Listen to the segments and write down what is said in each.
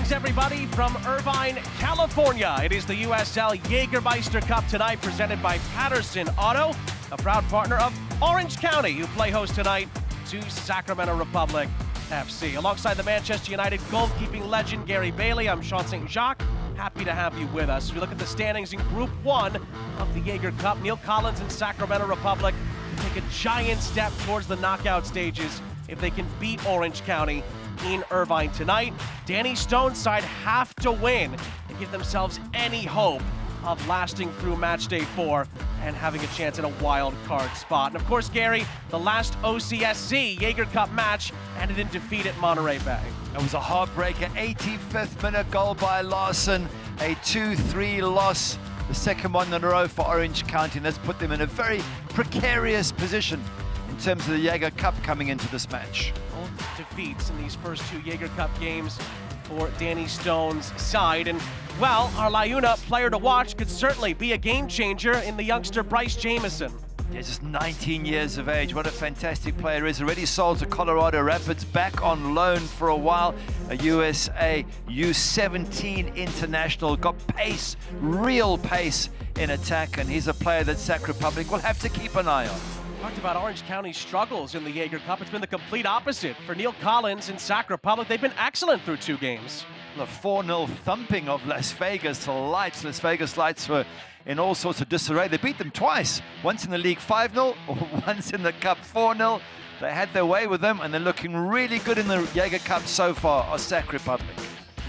Greetings, everybody, from Irvine, California. It is the USL Jägermeister Cup tonight, presented by Patterson Auto, a proud partner of Orange County, who play host tonight to Sacramento Republic FC. Alongside the Manchester United goalkeeping legend Gary Bailey, I'm Sean St. Jacques. Happy to have you with us. As we look at the standings in Group 1 of the Jaeger Cup, Neil Collins and Sacramento Republic take a giant step towards the knockout stages if they can beat Orange County in Irvine tonight. Danny Stone's side have to win to give themselves any hope of lasting through match day 4 and having a chance in a wild card spot. And of course, Gary, the last OCSC Jaeger Cup match ended in defeat at Monterey Bay. It was a heartbreaker, 85th minute goal by Larson, a 2-3 loss, the second one in a row for Orange County, and that's put them in a very precarious position in terms of the Jaeger Cup coming into this match. Both defeats in these first 2 Jaeger Cup games for Danny Stone's side. And, well, our Liuna player to watch could certainly be a game changer in the youngster Bryce Jamieson. Yeah, just 19 years of age. What a fantastic player is. Already sold to Colorado Rapids, back on loan for a while. A USA U17 international. Got pace, real pace in attack, and he's a player that Sac Republic will have to keep an eye on. Talked about Orange County's struggles in the Jaeger Cup. It's been the complete opposite for Neil Collins and Sac Republic. They've been excellent through 2 games. The 4-0 thumping of Las Vegas Lights. Las Vegas Lights were in all sorts of disarray. They beat them twice, once in the league 5-0, once in the cup 4-0. They had their way with them, and they're looking really good in the Jaeger Cup so far, are Sac Republic.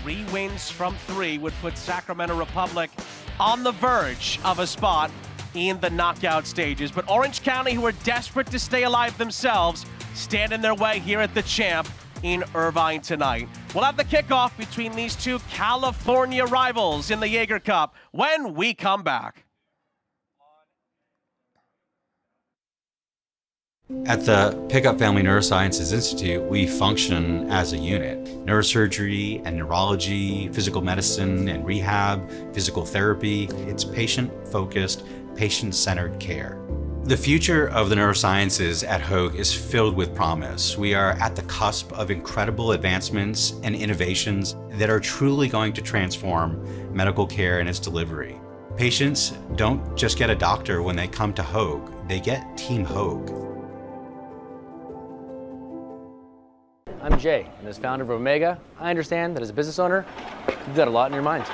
3 wins from 3 would put Sacramento Republic on the verge of a spot in the knockout stages. But Orange County, who are desperate to stay alive themselves, stand in their way here at the Champ in Irvine tonight. We'll have the kickoff between these 2 California rivals in the Jaeger Cup when we come back. At the Pickup Family Neurosciences Institute, we function as a unit. Neurosurgery and neurology, physical medicine and rehab, physical therapy. It's patient-focused, patient-centered care. The future of the neurosciences at Hoag is filled with promise. We are at the cusp of incredible advancements and innovations that are truly going to transform medical care and its delivery. Patients don't just get a doctor when they come to Hoag, they get Team Hoag. I'm Jay, and as founder of Omega, I understand that as a business owner, you've got a lot in your mind.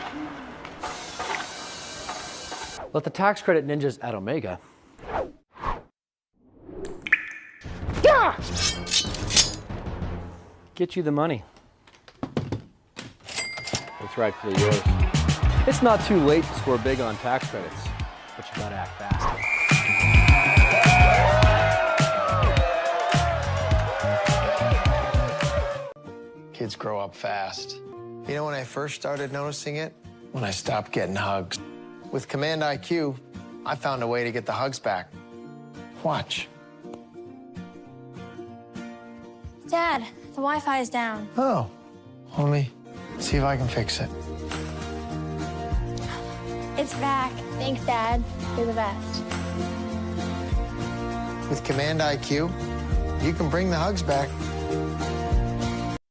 Let the tax credit ninjas at Omega get you the money. That's rightfully yours. It's not too late to score big on tax credits, but you gotta act fast. Kids grow up fast. You know when I first started noticing it? When I stopped getting hugs. With Command IQ, I found a way to get the hugs back. Watch. Dad, the Wi-Fi is down. Oh, let me see if I can fix it. It's back. Thanks, Dad. You're the best. With Command IQ, you can bring the hugs back.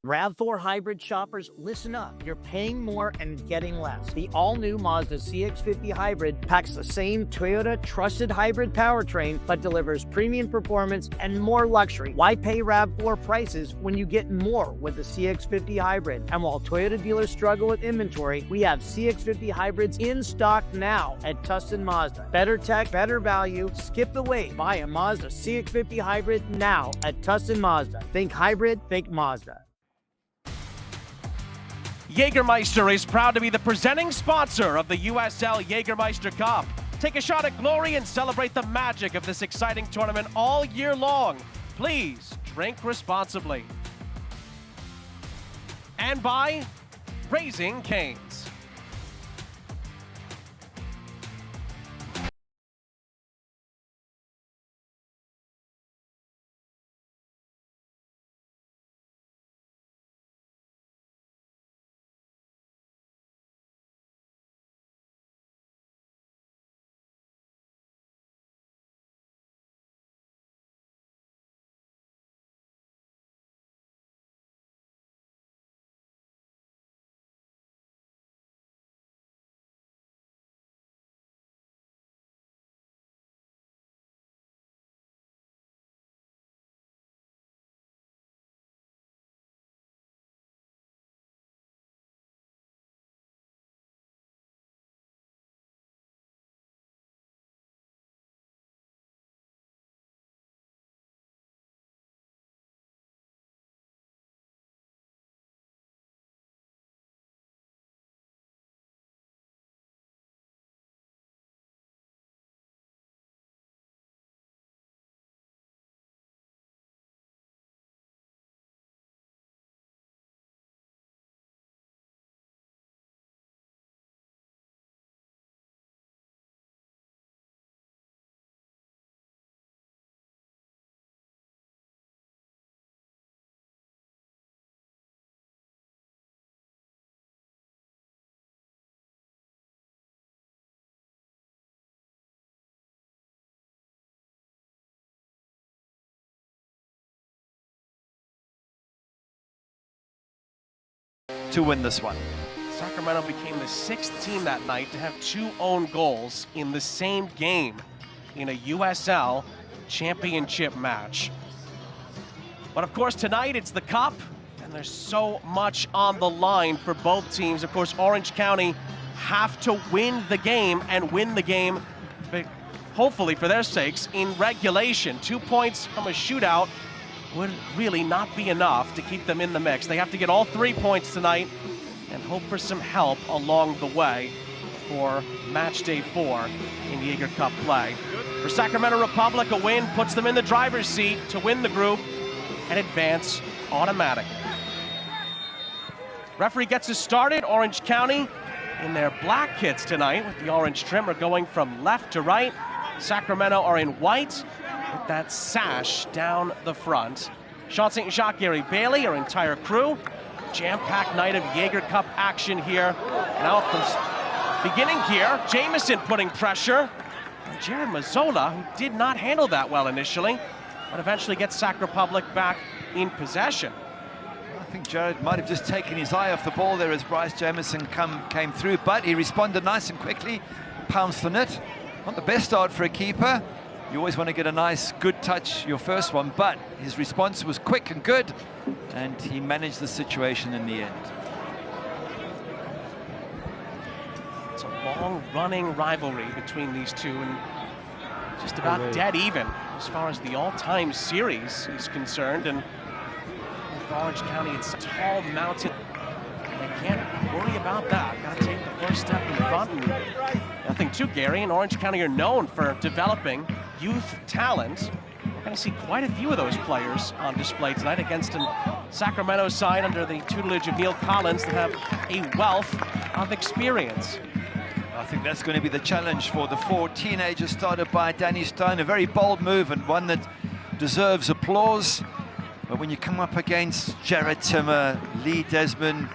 RAV4 hybrid shoppers, listen up. You're paying more and getting less. The all-new Mazda CX-50 Hybrid packs the same Toyota trusted hybrid powertrain, but delivers premium performance and more luxury. Why pay RAV4 prices when you get more with the CX-50 Hybrid? And while Toyota dealers struggle with inventory, we have CX-50 Hybrids in stock now at Tustin Mazda. Better tech, better value. Skip the wait. Buy a Mazda CX-50 Hybrid now at Tustin Mazda. Think hybrid, think Mazda. Jägermeister is proud to be the presenting sponsor of the USL Jägermeister Cup. Take a shot at glory and celebrate the magic of this exciting tournament all year long. Please drink responsibly. And by Raising Cane's. to win this one. Sacramento became the 6th team that night to have 2 own goals in the same game in a USL Championship match. But of course tonight it's the Cup, and there's so much on the line for both teams. Of course, Orange County have to win the game and win the game, hopefully for their sakes, in regulation. 2 points from a shootout would really not be enough to keep them in the mix. They have to get all 3 points tonight and hope for some help along the way for match day 4 in Jaeger Cup play. For Sacramento Republic, a win puts them in the driver's seat to win the group and advance automatically. Referee gets us started. Orange County in their black kits tonight with the orange trim are going from left to right. Sacramento are in white with that sash down the front. Sean St. Jacques, Gary Bailey, our entire crew. Jam-packed night of Jaeger Cup action here. Now at the beginning here, Jamison putting pressure on Jared Mazzola, who did not handle that well initially, but eventually gets Sac Republic back in possession. I think Jared might have just taken his eye off the ball there as Bryce Jamison came through, but he responded nice and quickly, pounced on it. Not the best start for a keeper. You always want to get a nice, good touch, your first one, but his response was quick and good, and he managed the situation in the end. It's a long-running rivalry between these two, and just about dead even as far as the all-time series is concerned. And for Orange County, it's a tall mountain. They can't worry about that. Got to take the first step in front. And nothing too, Gary. And Orange County are known for developing youth talent. We're going to see quite a few of those players on display tonight against a Sacramento side under the tutelage of Neil Collins that have a wealth of experience. I think that's going to be the challenge for the 4 teenagers started by Danny Stone. A very bold move and one that deserves applause. But when you come up against Jared Timmer, Lee Desmond,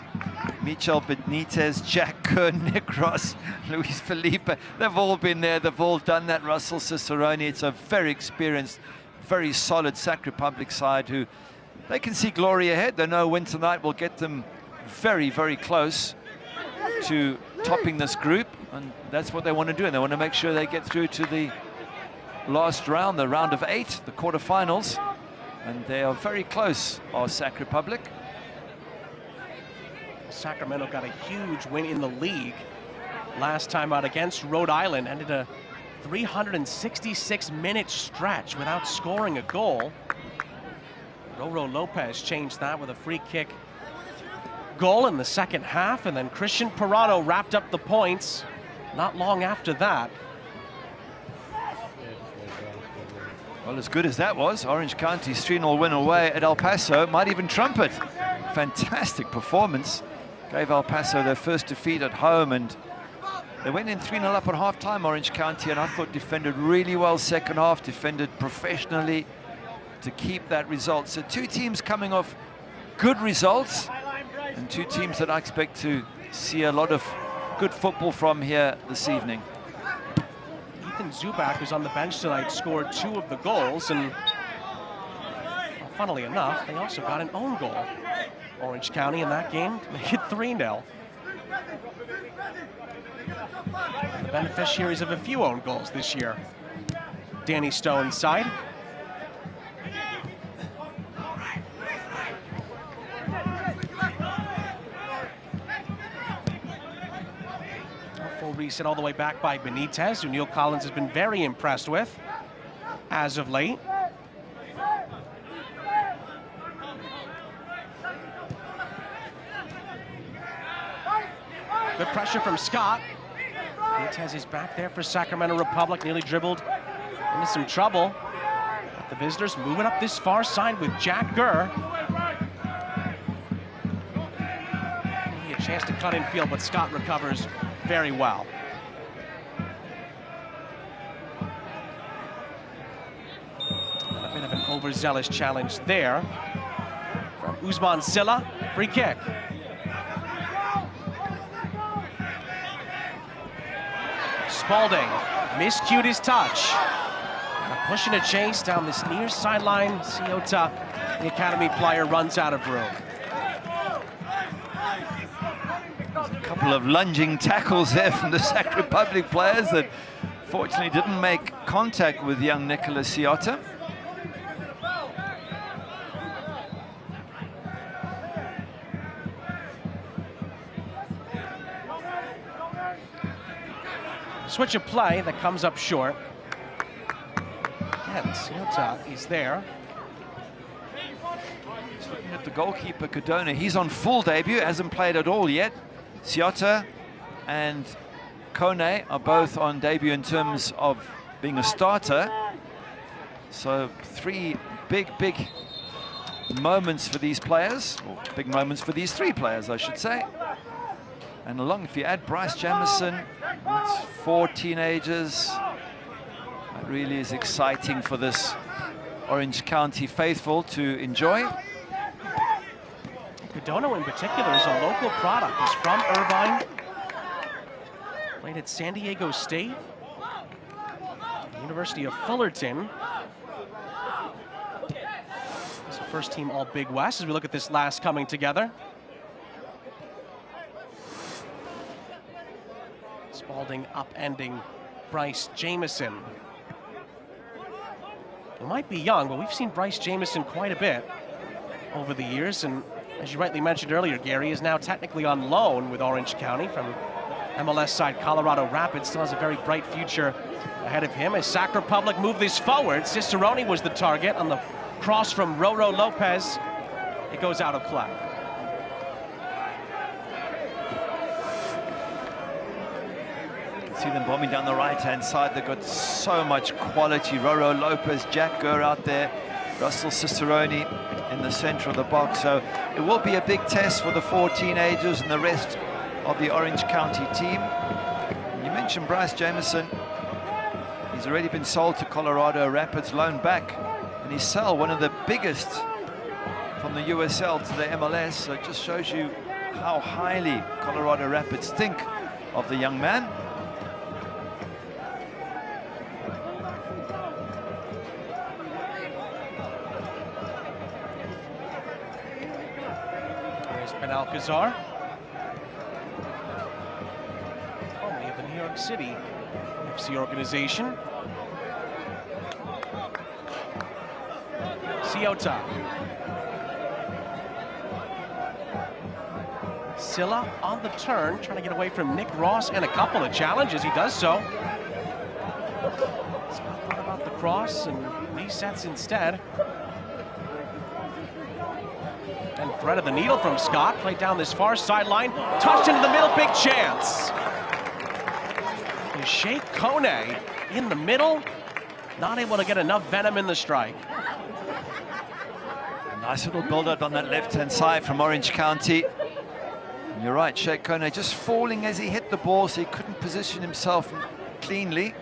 Michel Benitez, Jack Kern, Nick Ross, Luis Felipe, they've all been there, they've all done that. Russell Cicerone, it's a very experienced, very solid Sac Republic side who they can see glory ahead. They know a win tonight will get them very, very close to topping this group, and that's what they want to do, and they want to make sure they get through to the last round, the round of 8, the quarterfinals, and they are very close, our Sac Republic. Sacramento got a huge win in the league last time out against Rhode Island, ended a 366-minute stretch without scoring a goal. Roro Lopez changed that with a free kick goal in the second half, and then Christian Pirano wrapped up the points not long after that. Well, as good as that was, Orange County's 3-0 win away at El Paso might even trump it. Fantastic performance. Gave El Paso their first defeat at home, and they went in 3-0 up at half-time, Orange County, and I thought defended really well second half, defended professionally to keep that result. So 2 teams coming off good results, and 2 teams that I expect to see a lot of good football from here this evening. Ethan Zubak, who's on the bench tonight, scored 2 of the goals, and well, funnily enough, they also got an own goal. Orange County in that game to make it 3-0. The beneficiaries of a few own goals this year. Danny Stone's side. A full reset all the way back by Benitez, who Neil Collins has been very impressed with as of late. Good pressure from Scott. Benitez is back there for Sacramento Republic, nearly dribbled into some trouble. But the visitors moving up this far side with Jack Gurr. He had a chance to cut in field, but Scott recovers very well. And a bit of an overzealous challenge there from Usman Silla. Free kick. Spalding miscued his touch. And a push and a chase down this near sideline. Ciota, the Academy player, runs out of room. A couple of lunging tackles there from the Sac Republic players that fortunately didn't make contact with young Nicolas Ciotta. Switch of play that comes up short. Again, Ciotta is there. Just looking at the goalkeeper, Cardona, he's on full debut, hasn't played at all yet. Ciotta and Kone are both on debut in terms of being a starter. So 3 big moments for these players, or big moments for these 3 players, I should say. And along, if you add Bryce Jamison, that's 4 teenagers. That really is exciting for this Orange County faithful to enjoy. Cardona in particular is a local product. He's from Irvine. Played at San Diego State, University of Fullerton. It's a first team all Big West as we look at this last coming together. Spalding upending Bryce Jamison. He might be young, but we've seen Bryce Jamison quite a bit over the years, and as you rightly mentioned earlier, Gary is now technically on loan with Orange County from MLS side Colorado Rapids. Still has a very bright future ahead of him as Sac Republic move this forward. Cicerone was the target on the cross from Roro Lopez. It goes out of play. See them bombing down the right-hand side. They've got so much quality. Roro Lopez, Jack Gurr out there, Russell Cicerone in the center of the box. So it will be a big test for the 4 teenagers and the rest of the Orange County team. You mentioned Bryce Jamison. He's already been sold to Colorado Rapids, loaned back, and he's sell one of the biggest from the USL to the MLS. So it just shows you how highly Colorado Rapids think of the young man. Alcazar, formerly of the New York City FC organization. Ciotta. Silla on the turn, trying to get away from Nick Ross and a couple of challenges. He does so. Scott thought about the cross and resets instead. And thread of the needle from Scott, played down this far sideline, touched into the middle, big chance. And Shea Kone in the middle, not able to get enough venom in the strike. A nice little build-up on that left-hand side from Orange County. And you're right, Shea Kone just falling as he hit the ball, so he couldn't position himself cleanly.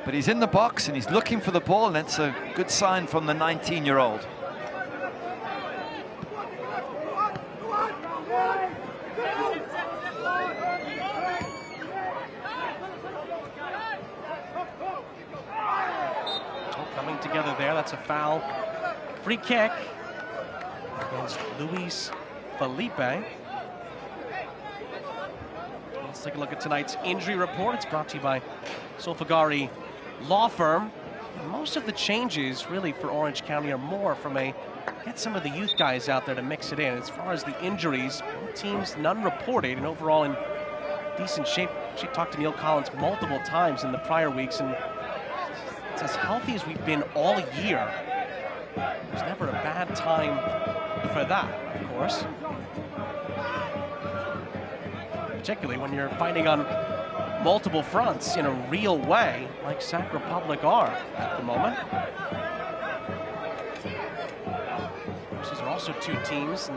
But he's in the box and he's looking for the ball, and that's a good sign from the 19-year-old. Together there, that's a foul. Free kick against Luis Felipe. Let's take a look at tonight's injury report. It's brought to you by Solfagari Law Firm. And most of the changes really for Orange County are more from a get some of the youth guys out there to mix it in. As far as the injuries, both teams, none reported, and overall in decent shape. She talked to Neil Collins multiple times in the prior weeks, and it's as healthy as we've been all year. There's never a bad time for that, of course. Particularly when you're fighting on multiple fronts in a real way, like Sac Republic are at the moment. These are also 2 teams in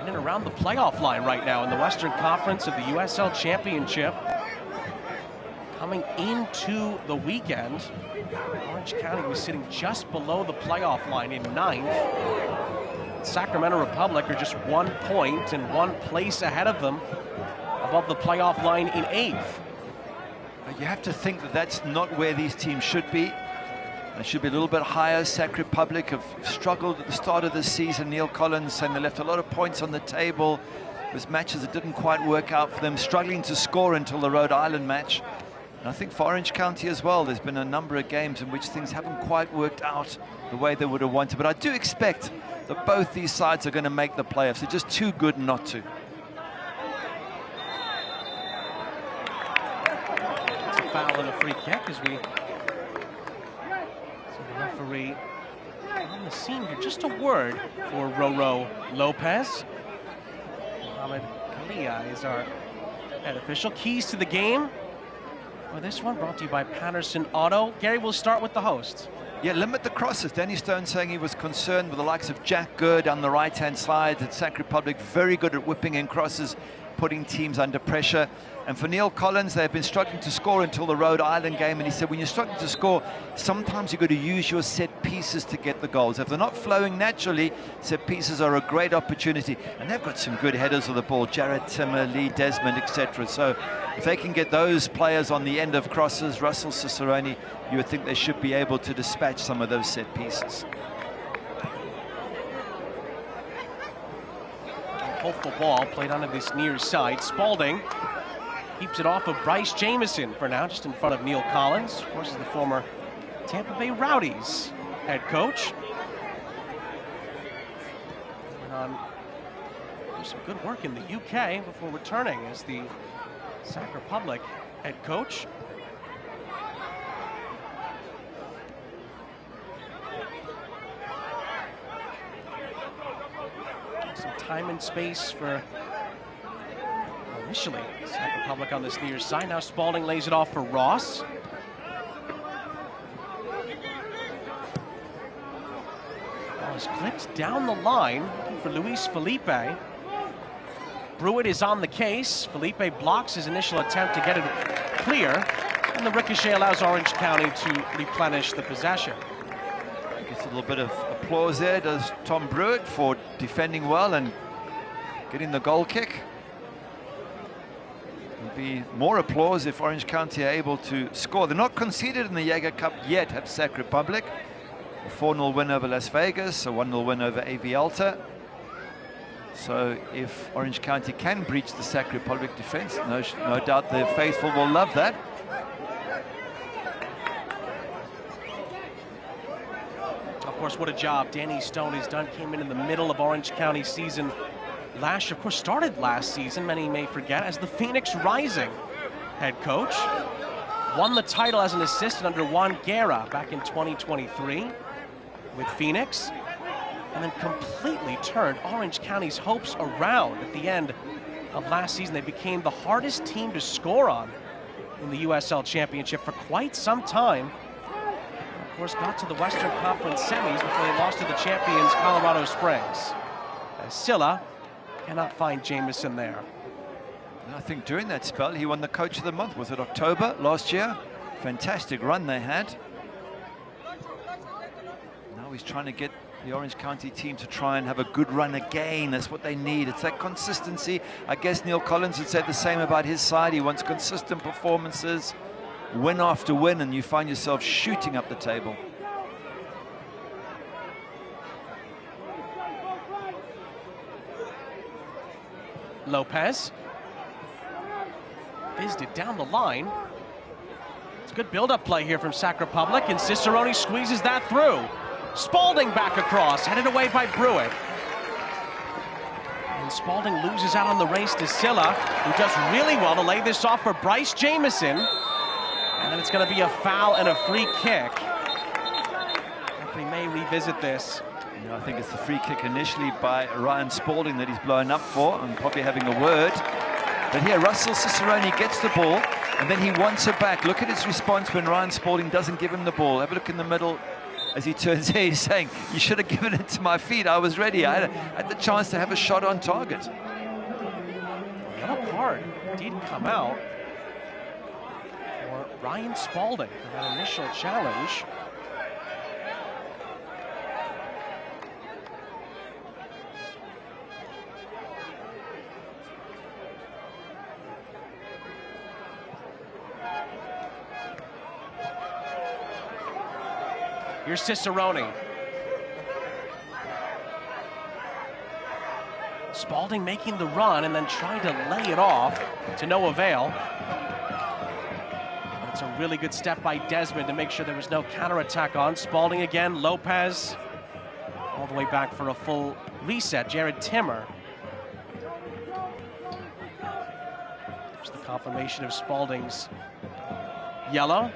and around the playoff line right now in the Western Conference of the USL Championship. Coming into the weekend, Orange County was sitting just below the playoff line in 9th. Sacramento Republic are just 1 point and 1 place ahead of them above the playoff line in 8th. You have to think that that's not where these teams should be. They should be a little bit higher. Sac Republic have struggled at the start of the season. Neil Collins saying they left a lot of points on the table. Those matches that didn't quite work out for them, struggling to score until the Rhode Island match. And I think for Orange County as well, there's been a number of games in which things haven't quite worked out the way they would have wanted. But I do expect that both these sides are going to make the playoffs. They're just too good not to. It's a foul and a free kick as we see the referee on the scene here. Just a word for Roro Lopez. Mohamed Kalia is our head official. Keys to the game for this one brought to you by Patterson Auto. Gary, we'll start with the hosts. Yeah, limit the crosses. Danny Stone saying he was concerned with the likes of Jack Gurd on the right-hand side at Sac Republic, very good at whipping in crosses, putting teams under pressure. And for Neil Collins, they've been struggling to score until the Rhode Island game, and he said when you're struggling to score, sometimes you've got to use your set pieces to get the goals. If they're not flowing naturally, set pieces are a great opportunity. And they've got some good headers of the ball, Jared Timmer, Lee Desmond, etc. So if they can get those players on the end of crosses, Russell Cicerone, you would think they should be able to dispatch some of those set pieces. Hopeful ball played onto this near side. Spalding keeps it off of Bryce Jamieson for now, just in front of Neil Collins. Of course, is the former Tampa Bay Rowdies head coach. Went on to do some good work in the UK before returning as the Sac Republic head coach. Some time and space for initially Sac Republic on this near side. Now Spalding lays it off for Ross. Ball is clipped down the line, looking for Luis Felipe. Brewitt is on the case. Felipe blocks his initial attempt to get it clear, and the ricochet allows Orange County to replenish the possession. Gets a little bit of applause there, does Tom Brewitt, for defending well and getting the goal kick. There'll be more applause if Orange County are able to score. They're not conceded in the Jaeger Cup yet, have Sac Republic. A 4-0 win over Las Vegas, a 1-0 win over AV Alta. So if Orange County can breach the Sac Republic defense, no doubt the faithful will love that. Of course, what a job Danny Stone has done. Came in the middle of Orange County season last year. Of course, started last season, many may forget, as the Phoenix Rising head coach. Won the title as an assistant under Juan Guerra back in 2023 with Phoenix. And then completely turned Orange County's hopes around at the end of last season. They became the hardest team to score on in the USL Championship for quite some time. Of course, got to the Western Conference semis before they lost to the champions, Colorado Springs. As Silla cannot find Jamieson there. I think during that spell, he won the Coach of the Month. Was it October last year? Fantastic run they had. Now he's trying to get the Orange County team to try and have a good run again. That's what they need. It's that consistency. I guess Neil Collins would say the same about his side. He wants consistent performances, win after win, and you find yourself shooting up the table. Lopez fizzed it down the line. It's a good build-up play here from Sac Republic, and Cicerone squeezes that through. Spalding back across, headed away by Brewitt. And Spalding loses out on the race to Silla, who does really well to lay this off for Bryce Jamieson. And then it's going to be a foul and a free kick. We may revisit this. Yeah, I think it's the free kick initially by Ryan Spalding that he's blown up for, and probably having a word. But here, Russell Cicerone gets the ball, and then he wants it back. Look at his response when Ryan Spalding doesn't give him the ball. Have a look in the middle as he turns here. He's saying, you should have given it to my feet. I was ready. I had the chance to have a shot on target. Yellow card did come out for Ryan Spalding for that initial challenge. Here's Cicerone. Spalding making the run and then trying to lay it off to no avail. But it's a really good step by Desmond to make sure there was no counterattack on. Spalding again, Lopez all the way back for a full reset. Jared Timmer. There's the confirmation of Spalding's yellow.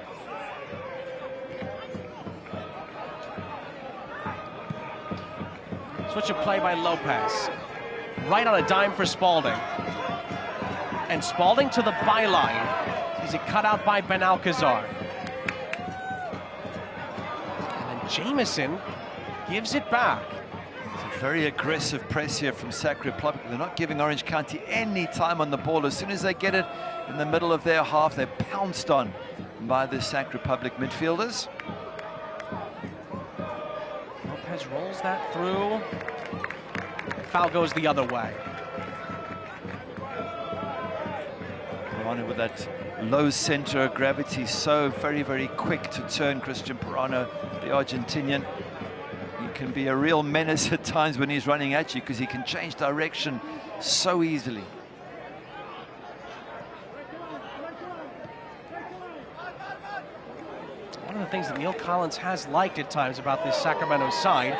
Switch of play by Lopez. Right on a dime for Spalding. And Spalding to the byline. He's cut out by Benalcazar. And then Jamieson gives it back. It's a very aggressive press here from Sac Republic. They're not giving Orange County any time on the ball. As soon as they get it in the middle of their half, they're pounced on by the Sac Republic midfielders. Lopez rolls that through. Foul goes the other way. Pirano with that low center of gravity, so very, very quick to turn. Christian Pirano, the Argentinian. He can be a real menace at times when he's running at you because he can change direction so easily. One of the things that Neil Collins has liked at times about this Sacramento side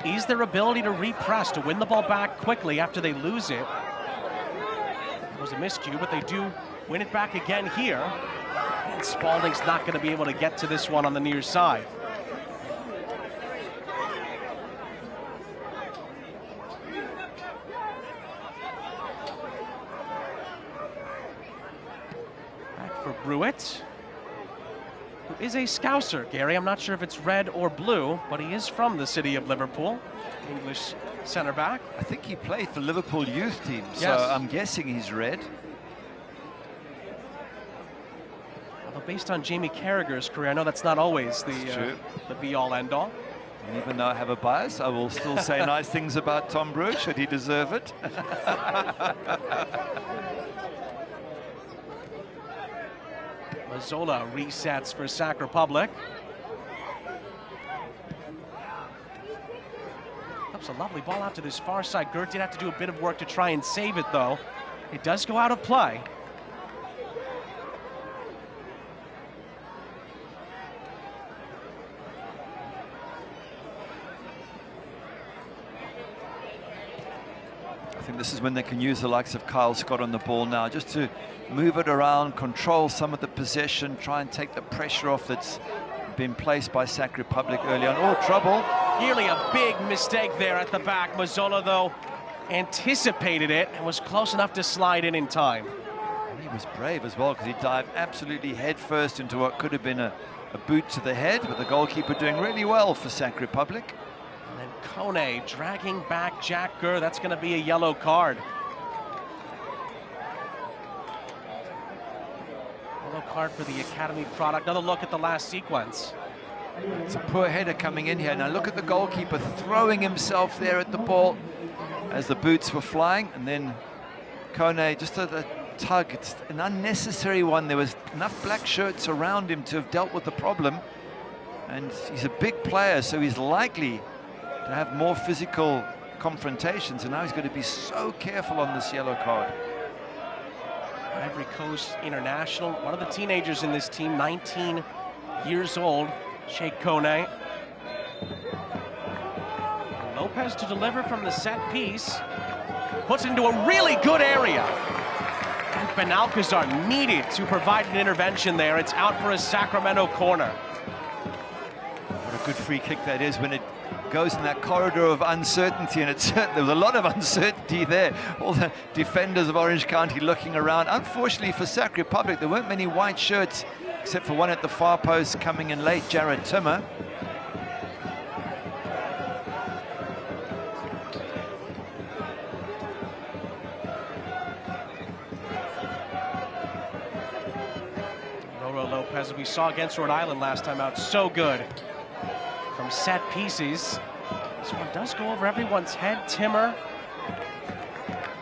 is their ability to repress, to win the ball back quickly after they lose it. It was a miscue, but they do win it back again here. And Spalding's not going to be able to get to this one on the near side. Back for Brewitt, who is a Scouser, Gary. I'm not sure if it's red or blue, but he is from the city of Liverpool. English center back. I think he played for Liverpool youth team, so yes. I'm guessing he's red. Although based on Jamie Carragher's career, I know that's not always the be-all, end-all. And even though I have a bias, I will still say nice things about Tom Brewitt, should he deserve it. Mazzola resets for Sac Republic. That's a lovely ball out to this far side. Gert did have to do a bit of work to try and save it, though. It does go out of play. I think this is when they can use the likes of Kyle Scott on the ball now, just to move it around, control some of the possession, try and take the pressure off that's been placed by Sac Republic early on. Oh, trouble. Nearly a big mistake there at the back. Mazzola, though, anticipated it and was close enough to slide in time. And he was brave as well, because he dived absolutely headfirst into what could have been a boot to the head, with the goalkeeper doing really well for Sac Republic. And then Kone dragging back Jack Gurr. That's going to be a yellow card. Yellow card for the Academy product. Another look at the last sequence. It's a poor header coming in here. Now look at the goalkeeper throwing himself there at the ball as the boots were flying. And then Kone, just a tug. It's an unnecessary one. There was enough black shirts around him to have dealt with the problem. And he's a big player, so he's likely to have more physical confrontations. And now he's going to be so careful on this yellow card. Ivory Coast international. One of the teenagers in this team, 19 years old. Sheikh Kone. Lopez to deliver from the set piece. Puts it into a really good area. And Benalcazar needed to provide an intervention there. It's out for a Sacramento corner. What a good free kick that is when it goes in that corridor of uncertainty, and there was a lot of uncertainty there. All the defenders of Orange County looking around. Unfortunately for Sac Republic, there weren't many white shirts, except for one at the far post coming in late, Jared Timmer. Roro Lopez, as we saw against Rhode Island last time out, so good from set pieces. This one does go over everyone's head. Timmer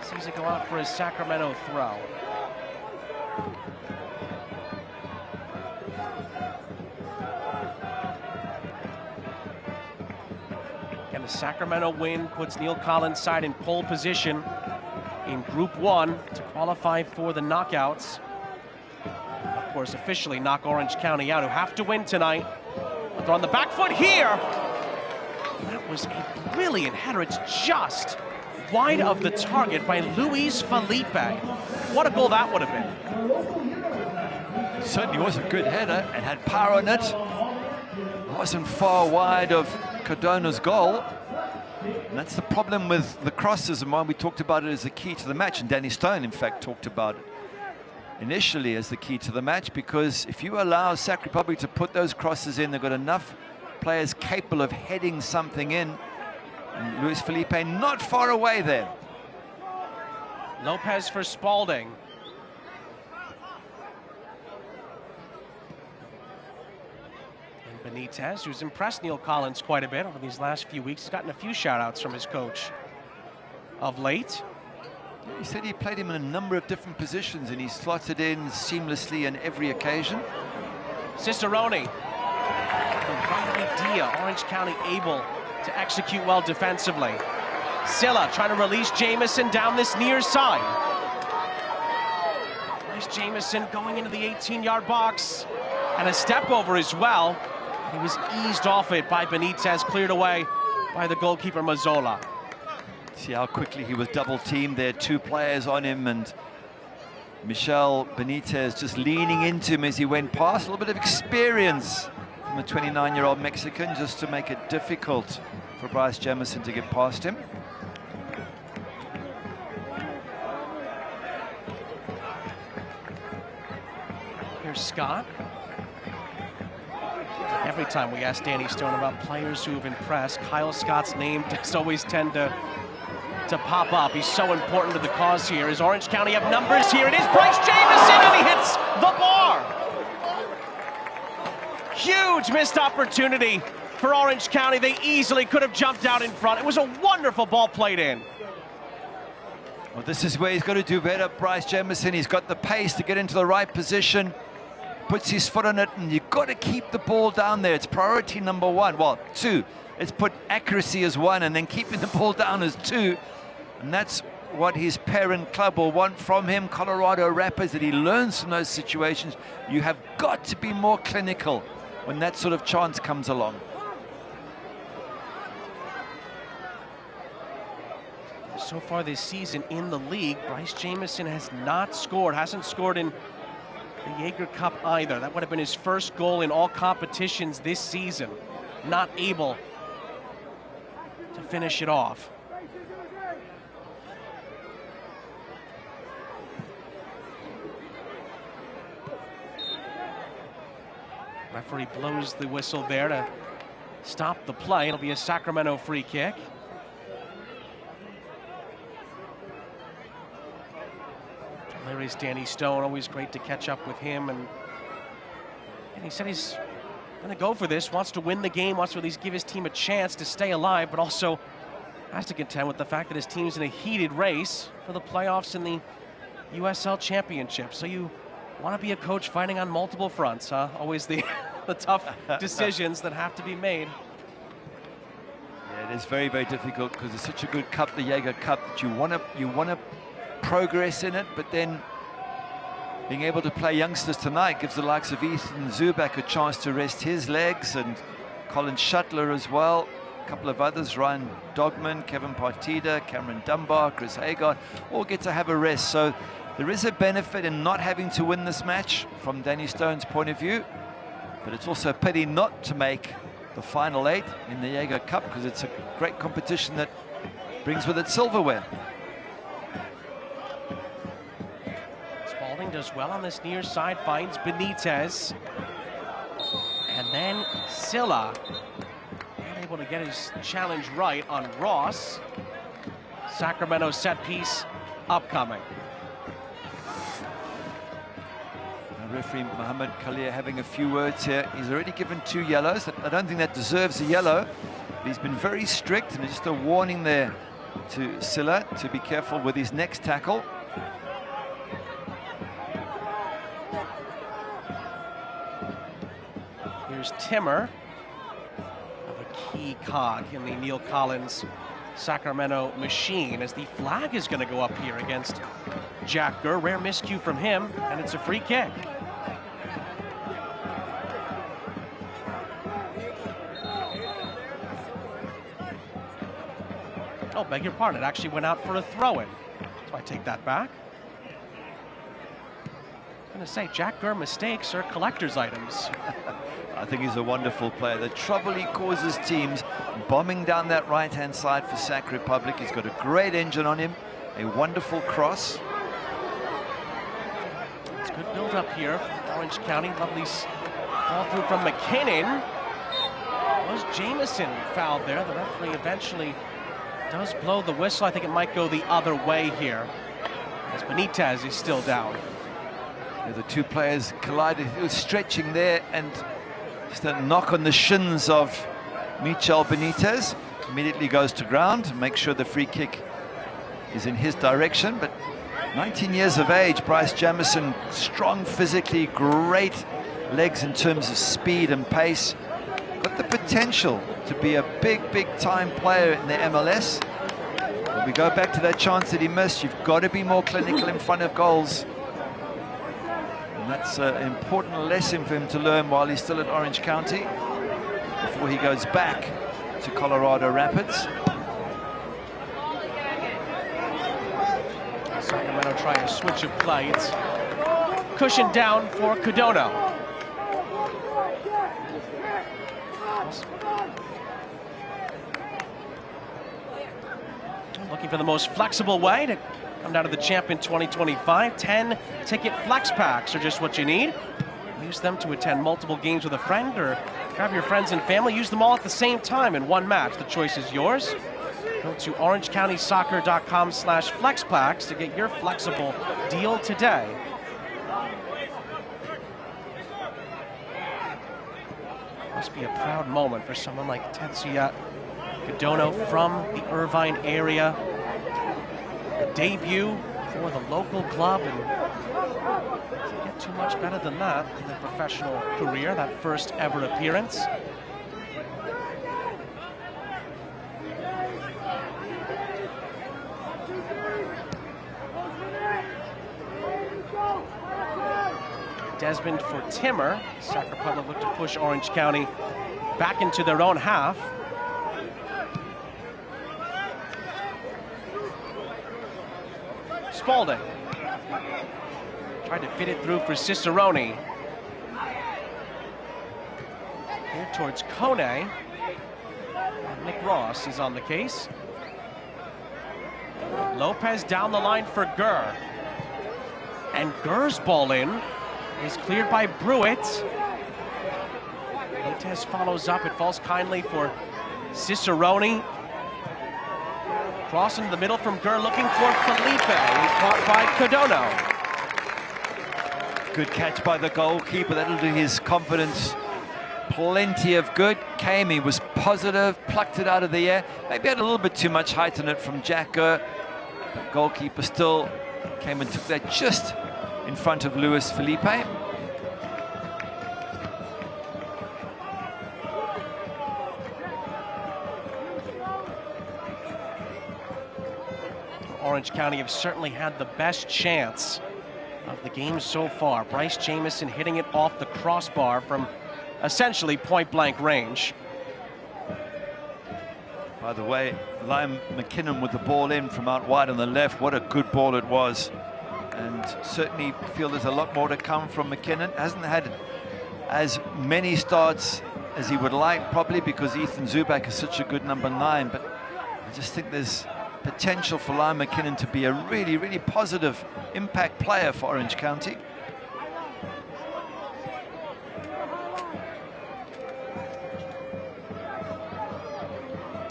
sees it go out for his Sacramento throw. Again, The Sacramento win puts Neil Collins' side in pole position in Group 1 to qualify for the knockouts. Of course, officially knock Orange County out, who have to win tonight. But they're on the back foot here. That was a brilliant header. It's just wide of the target by Luis Felipe. What a goal that would have been. Certainly was a good header and had power on it. Wasn't far wide of Cardona's goal. And that's the problem with the crosses, and why we talked about it as the key to the match. And Danny Stone, in fact, talked about it initially as the key to the match, because if you allow Sac Republic to put those crosses in, they've got enough players capable of heading something in. And Luis Felipe not far away there. Lopez for Spalding. And Benitez, who's impressed Neil Collins quite a bit over these last few weeks. He's gotten a few shout-outs from his coach of late. He said he played him in a number of different positions, and he slotted in seamlessly on every occasion. Cicerone. The right idea. Orange County able to execute well defensively. Silla trying to release Jamieson down this near side. Nice Jamieson going into the 18-yard box. And a step over as well. He was eased off it by Benitez, cleared away by the goalkeeper Mazzola. See how quickly he was double-teamed there, 2 players on him, and Michel Benitez just leaning into him as he went past. A little bit of experience from the 29-year-old Mexican, just to make it difficult for Bryce Jamieson to get past him. Here's Scott. Every time we ask Danny Stone about players who have impressed, Kyle Scott's name does always tend to pop up. He's so important to the cause here. Is Orange County have numbers here? It is Bryce Jamieson, and he hits the bar. Huge missed opportunity for Orange County. They easily could have jumped out in front. It was a wonderful ball played in. Well, this is where he's got to do better, Bryce Jamieson. He's got the pace to get into the right position, puts his foot on it, and you've got to keep the ball down there. It's priority number 1. Well, 2. Let's put accuracy as 1, and then keeping the ball down as 2. And that's what his parent club will want from him, Colorado Rapids, that he learns from those situations. You have got to be more clinical when that sort of chance comes along. So far this season in the league, Bryce Jamieson has not scored, hasn't scored in the Jaeger Cup either. That would have been his first goal in all competitions this season. Not able to finish it off. Referee blows the whistle there to stop the play. It'll be a Sacramento free kick. There's Danny Stone, always great to catch up with him. And he said he's going to go for this, wants to win the game, wants to at least give his team a chance to stay alive, but also has to contend with the fact that his team's in a heated race for the playoffs in the USL Championship. So you want to be a coach fighting on multiple fronts, huh? Always the tough decisions that have to be made. Yeah, it is very, very difficult, because it's such a good cup, the Jaeger Cup, that you want to progress in it, but then being able to play youngsters tonight gives the likes of Ethan Zubak a chance to rest his legs, and Colin Shuttler as well, a couple of others, Ryan Dogman, Kevin Partida, Cameron Dunbar, Chris Hagar, all get to have a rest. So there is a benefit in not having to win this match from Danny Stone's point of view, but it's also a pity not to make the final 8 in the Jaeger Cup, because it's a great competition that brings with it silverware. Spalding does well on this near side, finds Benitez. And then Silla, not able to get his challenge right on Ross. Sacramento set piece upcoming. Referee Mohamed Kalia having a few words here. He's already given 2 yellows. I don't think that deserves a yellow. But he's been very strict, and just a warning there to Silla to be careful with his next tackle. Here's Timmer of key cog in the Neil Collins Sacramento machine, as the flag is going to go up here against Jack Gurr. Rare miscue from him, and it's a free kick. Oh, beg your pardon, it actually went out for a throw-in. So I take that back. I was going to say, Jack Gurr mistakes are collector's items. I think he's a wonderful player. The trouble he causes teams bombing down that right-hand side for Sac Republic. He's got a great engine on him, a wonderful cross. It's good build-up here from Orange County. Lovely ball through from McKinnon. Was Jamison fouled there? The referee eventually does blow the whistle. I think it might go the other way here, as Benitez is still down. Yeah, the two players collided. He was stretching there, and just a knock on the shins of Michel Benitez. Immediately goes to ground, make sure the free kick is in his direction. But 19 years of age, Bryce Jamison, strong physically, great legs in terms of speed and pace. Got the potential to be a big time player in the MLS. When we go back to that chance that he missed, you've got to be more clinical in front of goals. And that's an important lesson for him to learn while he's still at Orange County, before he goes back to Colorado Rapids. Sacramento trying a switch of play. It's cushioned down for Codono. Looking for the most flexible way to come down to the champ in 2025. 10 ticket flex packs are just what you need. Use them to attend multiple games with a friend, or grab your friends and family. Use them all at the same time in one match. The choice is yours. Go to orangecountysoccer.com/flexpacks to get your flexible deal today. Must be a proud moment for someone like Tetsuya Codono from the Irvine area. A debut for the local club, and doesn't get too much better than that in their professional career, that first ever appearance. Desmond for Timmer. Sac Republic look to push Orange County back into their own half. Spalding tried to fit it through for Cicerone. Here towards Kone. And Nick Ross is on the case. Lopez down the line for Gurr. And Gurr's ball in is cleared by Brewitt. Lopez follows up. It falls kindly for Cicerone. Cross into the middle from Gurr, looking for Felipe, caught by Codono. Good catch by the goalkeeper. That'll do his confidence plenty of good. Came, he was positive, plucked it out of the air. Maybe had a little bit too much height on it from Jack Gurr. The goalkeeper still came and took that just in front of Luis Felipe. Orange County have certainly had the best chance of the game so far. Bryce Jamison hitting it off the crossbar from essentially point-blank range. By the way, Liam McKinnon with the ball in from out wide on the left. What a good ball it was. And certainly feel there's a lot more to come from McKinnon. Hasn't had as many starts as he would like, probably because Ethan Zubak is such a good number 9. But I just think there's potential for Liam McKinnon to be a really positive impact player for Orange County.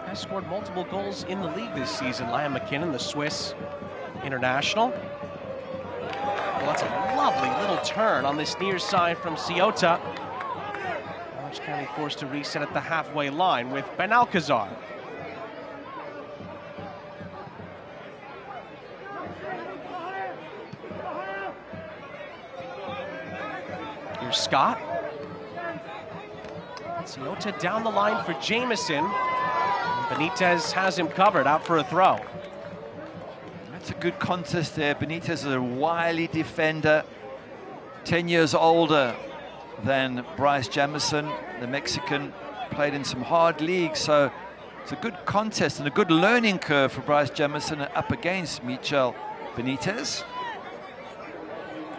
Has scored multiple goals in the league this season. Liam McKinnon, the Swiss international. Well, that's a lovely little turn on this near side from Ciotta. Orange County forced to reset at the halfway line with Ben Alcazar. Here's Scott. Ciota down the line for Jamison. Benitez has him covered, out for a throw. That's a good contest there. Benitez is a wily defender, 10 years older than Bryce Jamison, the Mexican. Played in some hard leagues, so it's a good contest and a good learning curve for Bryce Jamison up against Michel Benitez.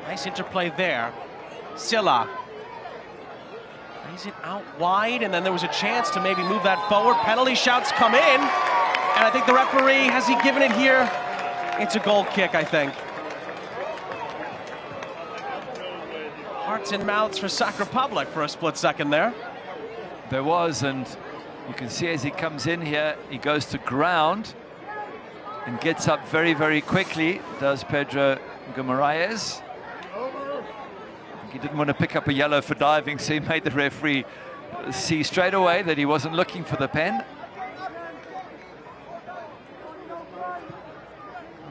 Nice interplay there. Silla plays it out wide, and then there was a chance to maybe move that forward. Penalty shouts come in, and I think the referee, has he given it here? It's a goal kick, I think. Hearts and mouths for Sac Republic for a split second there. There was, and you can see as he comes in here, he goes to ground and gets up very, very quickly, does Pedro Guimaraes. He didn't want to pick up a yellow for diving, so he made the referee see straight away that he wasn't looking for the pen.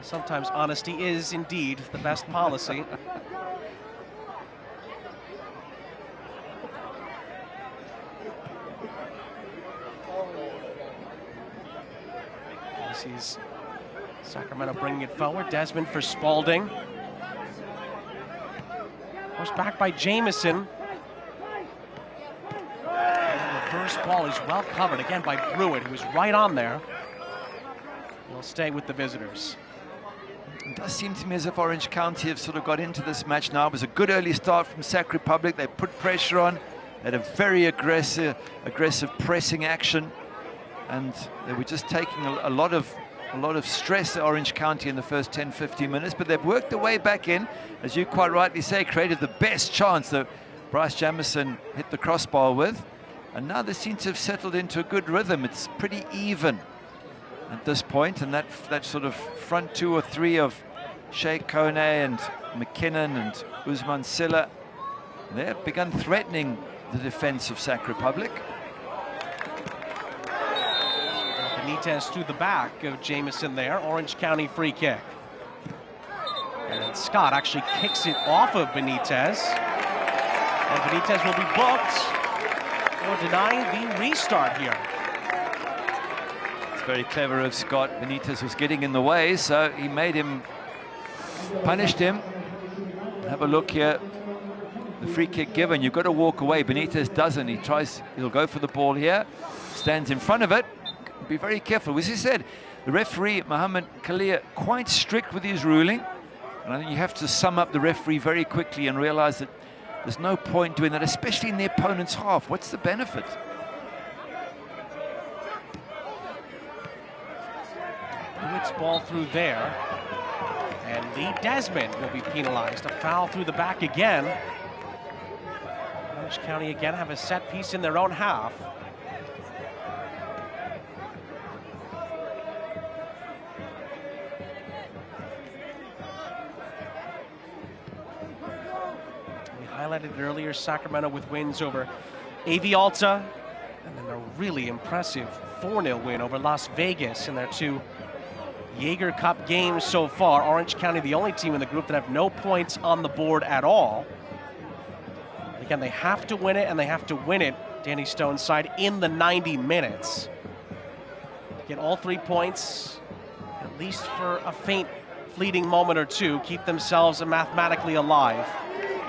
Sometimes honesty is indeed the best policy. Sees Sacramento bringing it forward. Desmond for Spalding. Pushed back by Jamison. And the reverse ball is well covered again by Brewitt, who was right on there. He'll stay with the visitors. It does seem to me as if Orange County have sort of got into this match now. It was a good early start from Sac Republic. They put pressure on. They had a very aggressive pressing action. And they were just taking a lot of stress at Orange County in the first 10-15 minutes, but they've worked their way back in, as you quite rightly say, created the best chance that Bryce Jamison hit the crossbar with, and now they seem to have settled into a good rhythm. It's pretty even at this point, and that sort of front two or three of Sheikh Kone and McKinnon and Usman Silla, they've begun threatening the defense of Sac Republic. Benitez through the back of Jamison there. Orange County free kick. And then Scott actually kicks it off of Benitez. And Benitez will be booked or deny the restart here. It's very clever of Scott. Benitez was getting in the way, so he made him, punished him. Have a look here. The free kick given, you've got to walk away. Benitez doesn't. He'll go for the ball here. Stands in front of it. Be very careful. As he said, the referee, Mohamed Kalia, quite strict with his ruling. And I think you have to sum up the referee very quickly and realize that there's no point doing that, especially in the opponent's half. What's the benefit? Brewitt's ball through there. And Lee Desmond will be penalized. A foul through the back again. Orange County again have a set piece in their own half. Highlighted earlier, Sacramento with wins over AV Alta, and then a really impressive 4-0 win over Las Vegas in their two Jaeger Cup games so far. Orange County, the only team in the group that have no points on the board at all. Again, they have to win it, and they have to win it, Danny Stone's side, in the 90 minutes. Get all 3 points, at least for a faint, fleeting moment or two, keep themselves mathematically alive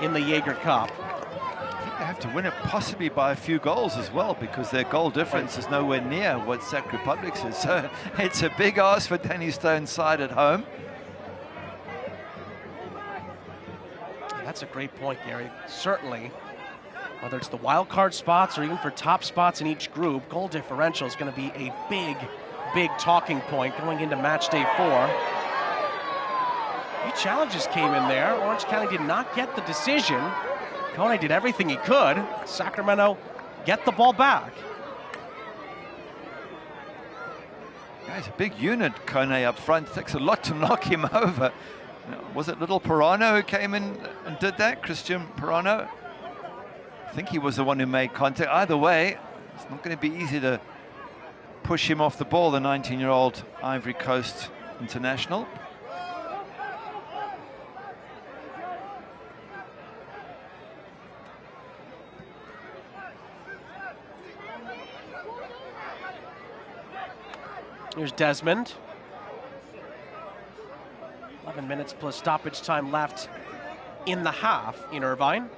in the Jaeger Cup. I think they have to win it possibly by a few goals as well, because their goal difference is nowhere near what Sac Republic's is. So it's a big ask for Danny Stone's side at home. That's a great point, Gary. Certainly, whether it's the wild card spots or even for top spots in each group, goal differential is going to be a big, big talking point going into match day 4. Few challenges came in there. Orange County did not get the decision. Kone did everything he could. Sacramento get the ball back. Yeah, he's a big unit, Kone up front. It takes a lot to knock him over. Was it little Pirano who came in and did that? Christian Pirano? I think he was the one who made contact. Either way, it's not going to be easy to push him off the ball, the 19-year-old Ivory Coast international. Here's Desmond. 11 minutes plus stoppage time left in the half in Irvine.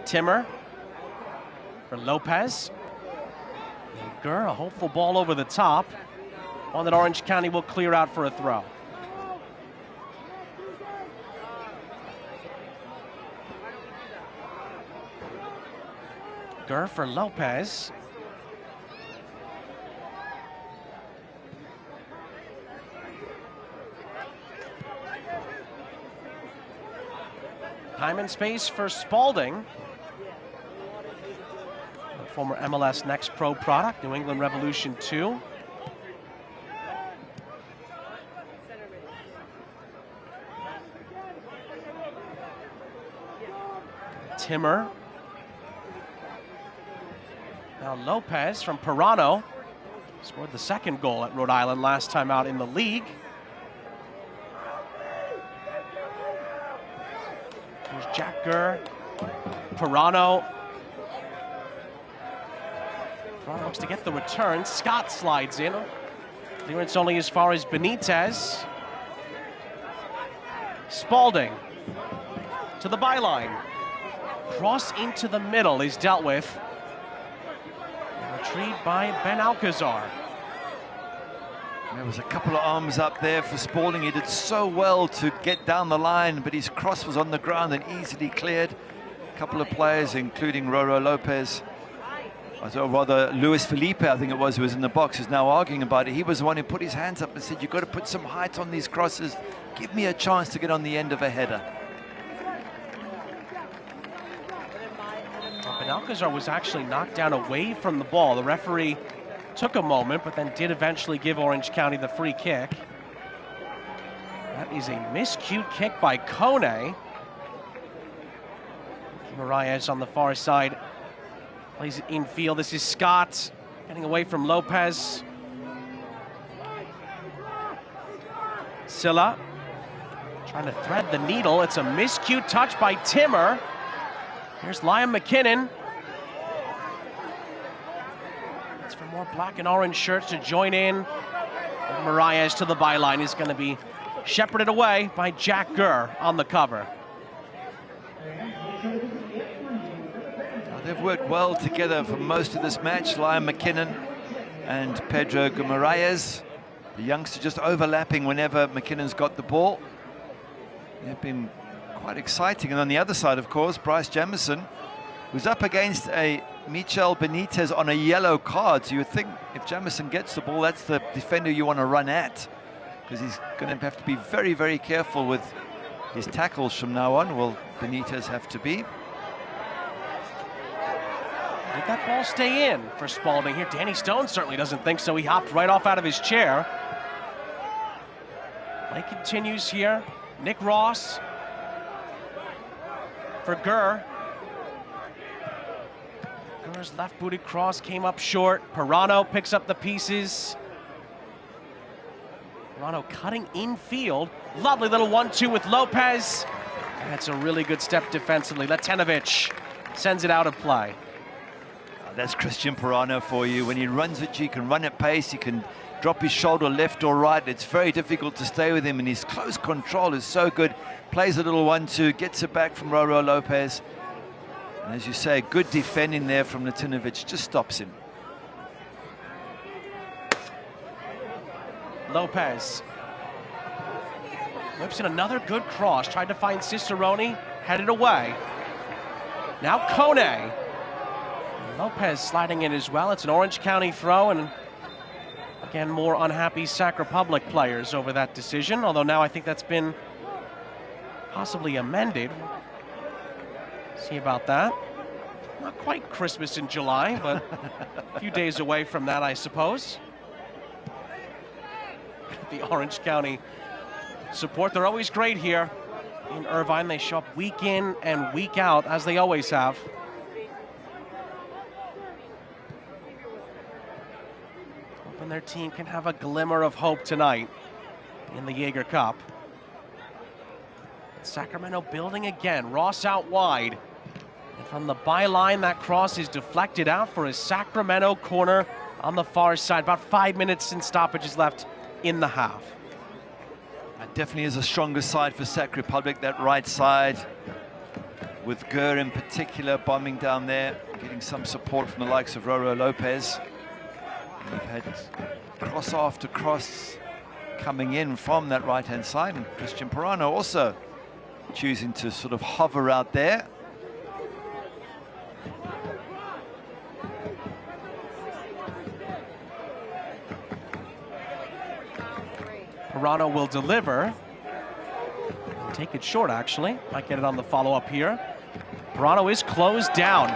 Timmer for Lopez. Gur, a hopeful ball over the top. One that Orange County will clear out for a throw. Gur for Lopez. Time and space for Spalding. The former MLS Next Pro product, New England Revolution 2. Timmer. Now Lopez from Pirano. Scored the second goal at Rhode Island last time out in the league. Here's Jack Gur. Pirano. Pirano looks to get the return. Scott slides in. Clearance only as far as Benitez. Spalding to the byline. Cross into the middle is dealt with. Retrieved by Ben Alcazar. There was a couple of arms up there for Spalding. He did so well to get down the line, but his cross was on the ground and easily cleared. A couple of players, including Roro Lopez, or rather Luis Felipe, I think it was, who was in the box, is now arguing about it. He was the one who put his hands up and said, you've got to put some height on these crosses. Give me a chance to get on the end of a header. Ben Alcazar was actually knocked down away from the ball. The referee took a moment, but then did eventually give Orange County the free kick. That is a miscued kick by Kone. Moraes on the far side plays it infield. This is Scott getting away from Lopez. Silla trying to thread the needle. It's a miscued touch by Timmer. Here's Liam McKinnon. It's for more black and orange shirts to join in. Moraes to the byline is going to be shepherded away by Jack Gur on the cover. They've worked well together for most of this match, Liam McKinnon and Pedro Moraes. The youngster just overlapping whenever McKinnon's got the ball. They've been quite exciting. And on the other side, of course, Bryce Jamison was up against a Michel Benitez on a yellow card. So you would think if Jamison gets the ball, that's the defender you want to run at, because he's going to have to be very, very careful with his tackles from now on. Will Benitez have to be. Did that ball stay in for Spalding here? Danny Stone certainly doesn't think so. He hopped right off out of his chair. Play continues here. Nick Ross for Gur. Gur's left-booted cross came up short. Pirano picks up the pieces. Pirano cutting infield. Lovely little 1-2 with Lopez. That's a really good step defensively. Letenovic sends it out of play. That's Christian Pirano for you. When he runs at you, he can run at pace, he can drop his shoulder left or right. It's very difficult to stay with him, and his close control is so good. Plays a little 1-2, gets it back from Roro Lopez. And as you say, good defending there from Letenovic, just stops him. Lopez whips in another good cross, tried to find Cicerone, headed away. Now Kone. Lopez sliding in as well. It's an Orange County throw, and again, more unhappy Sac Republic players over that decision, although now I think that's been possibly amended. See about that. Not quite Christmas in July, but a few days away from that, I suppose. The Orange County support, they're always great here in Irvine. They show up week in and week out, as they always have. Hoping their team can have a glimmer of hope tonight in the Jaeger Cup. Sacramento building again. Ross out wide. And from the byline, that cross is deflected out for a Sacramento corner on the far side. About 5 minutes and stoppages left in the half. That definitely is a stronger side for Sac Republic, that right side, with Gur in particular bombing down there, getting some support from the likes of Roro Lopez. And we've had cross after cross coming in from that right-hand side, and Christian Pirano also choosing to sort of hover out there. Pirano will deliver. Take it short, actually. Might get it on the follow-up here. Pirano is closed down.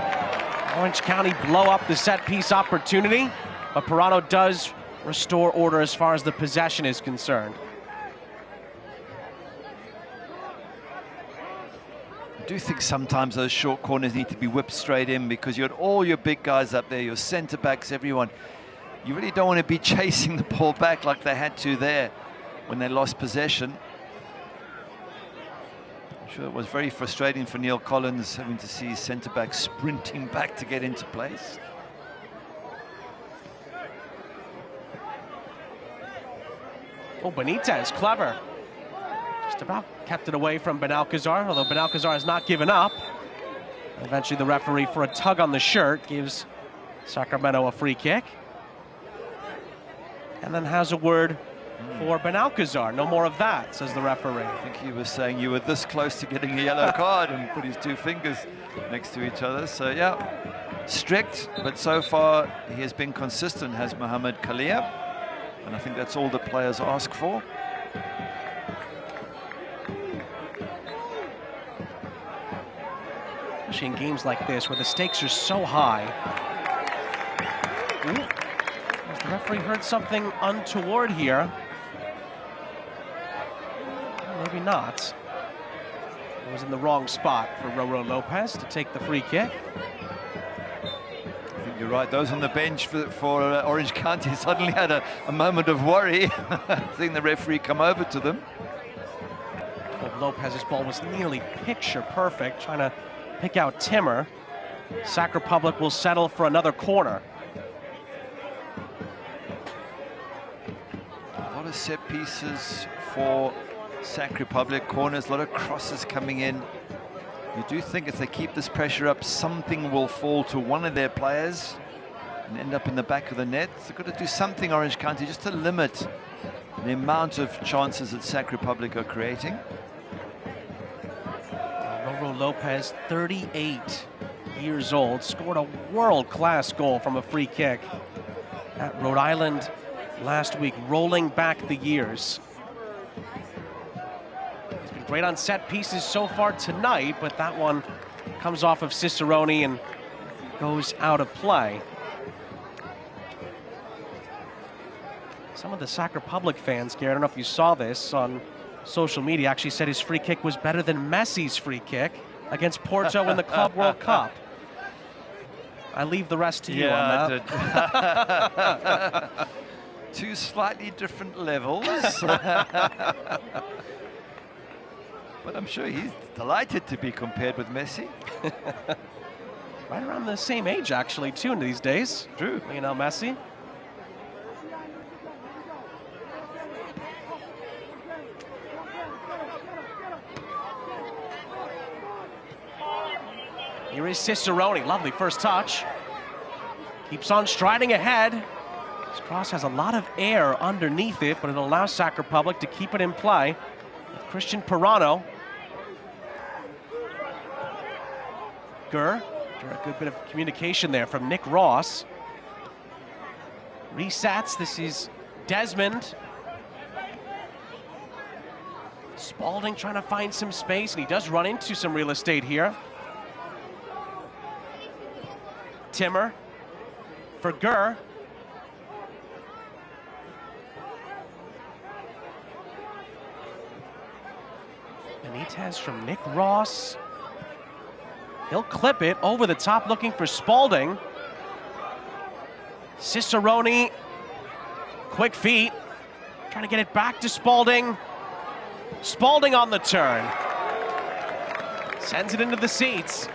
Orange County blow up the set-piece opportunity, but Pirano does restore order as far as the possession is concerned. I do think sometimes those short corners need to be whipped straight in, because you had all your big guys up there, your centre-backs, everyone. You really don't want to be chasing the ball back like they had to there when they lost possession. I'm sure it was very frustrating for Neil Collins having to see his centre-back sprinting back to get into place. Oh, Benitez, clever. Just about kept it away from Benalcazar, although Benalcazar has not given up. Eventually the referee, for a tug on the shirt, gives Sacramento a free kick. And then has a word for Benalcazar. No more of that, says the referee. I think he was saying you were this close to getting a yellow card, and put his two fingers next to each other. So yeah, strict, but so far he has been consistent, has Mohamed Kalia. And I think that's all the players ask for. Especially in games like this where the stakes are so high. Ooh. Has the referee heard something untoward here? Maybe not. It was in the wrong spot for Roro Lopez to take the free kick. I think you're right. Those on the bench for Orange County suddenly had a moment of worry, seeing the referee come over to them. Lopez's ball was nearly picture perfect, trying to pick out Timmer. Sac Republic will settle for another corner. A lot of set pieces for Sac Republic, corners, a lot of crosses coming in. You do think if they keep this pressure up, something will fall to one of their players and end up in the back of the net. They've got to do something, Orange County, just to limit the amount of chances that Sac Republic are creating. Roro Lopez, 38 years old, scored a world-class goal from a free kick at Rhode Island last week, rolling back the years. He's been great on set pieces so far tonight, but that one comes off of Cicerone and goes out of play. Some of the Sac Republic fans, Gary, I don't know if you saw this on social media, actually said his free kick was better than Messi's free kick against Porto in the Club World Cup. I leave the rest to you on that. Two slightly different levels. But I'm sure he's delighted to be compared with Messi. Right around the same age, actually, too, these days. True. Lionel Messi. Here is Cicerone, lovely first touch. Keeps on striding ahead. This cross has a lot of air underneath it, but it allows Sac Republic to keep it in play. With Christian Pirano. Gur, after a good bit of communication there from Nick Ross. Resets, this is Desmond. Spalding trying to find some space, and he does run into some real estate here. Timmer for Gur. Benitez from Nick Ross. He'll clip it over the top, looking for Spalding. Cicerone, quick feet, trying to get it back to Spalding. Spalding on the turn. Sends it into the seats.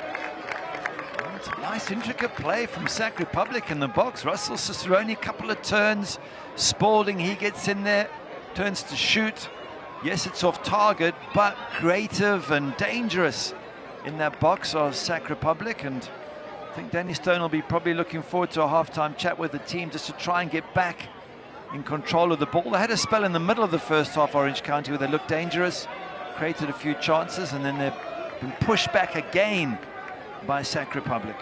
Nice intricate play from Sac Republic in the box. Russell Cicerone, a couple of turns. Spalding, he gets in there, turns to shoot. Yes, it's off target, but creative and dangerous in that box of Sac Republic. And I think Danny Stone will be probably looking forward to a halftime chat with the team just to try and get back in control of the ball. They had a spell in the middle of the first half, Orange County, where they looked dangerous, created a few chances, and then they've been pushed back again by Sac Republic.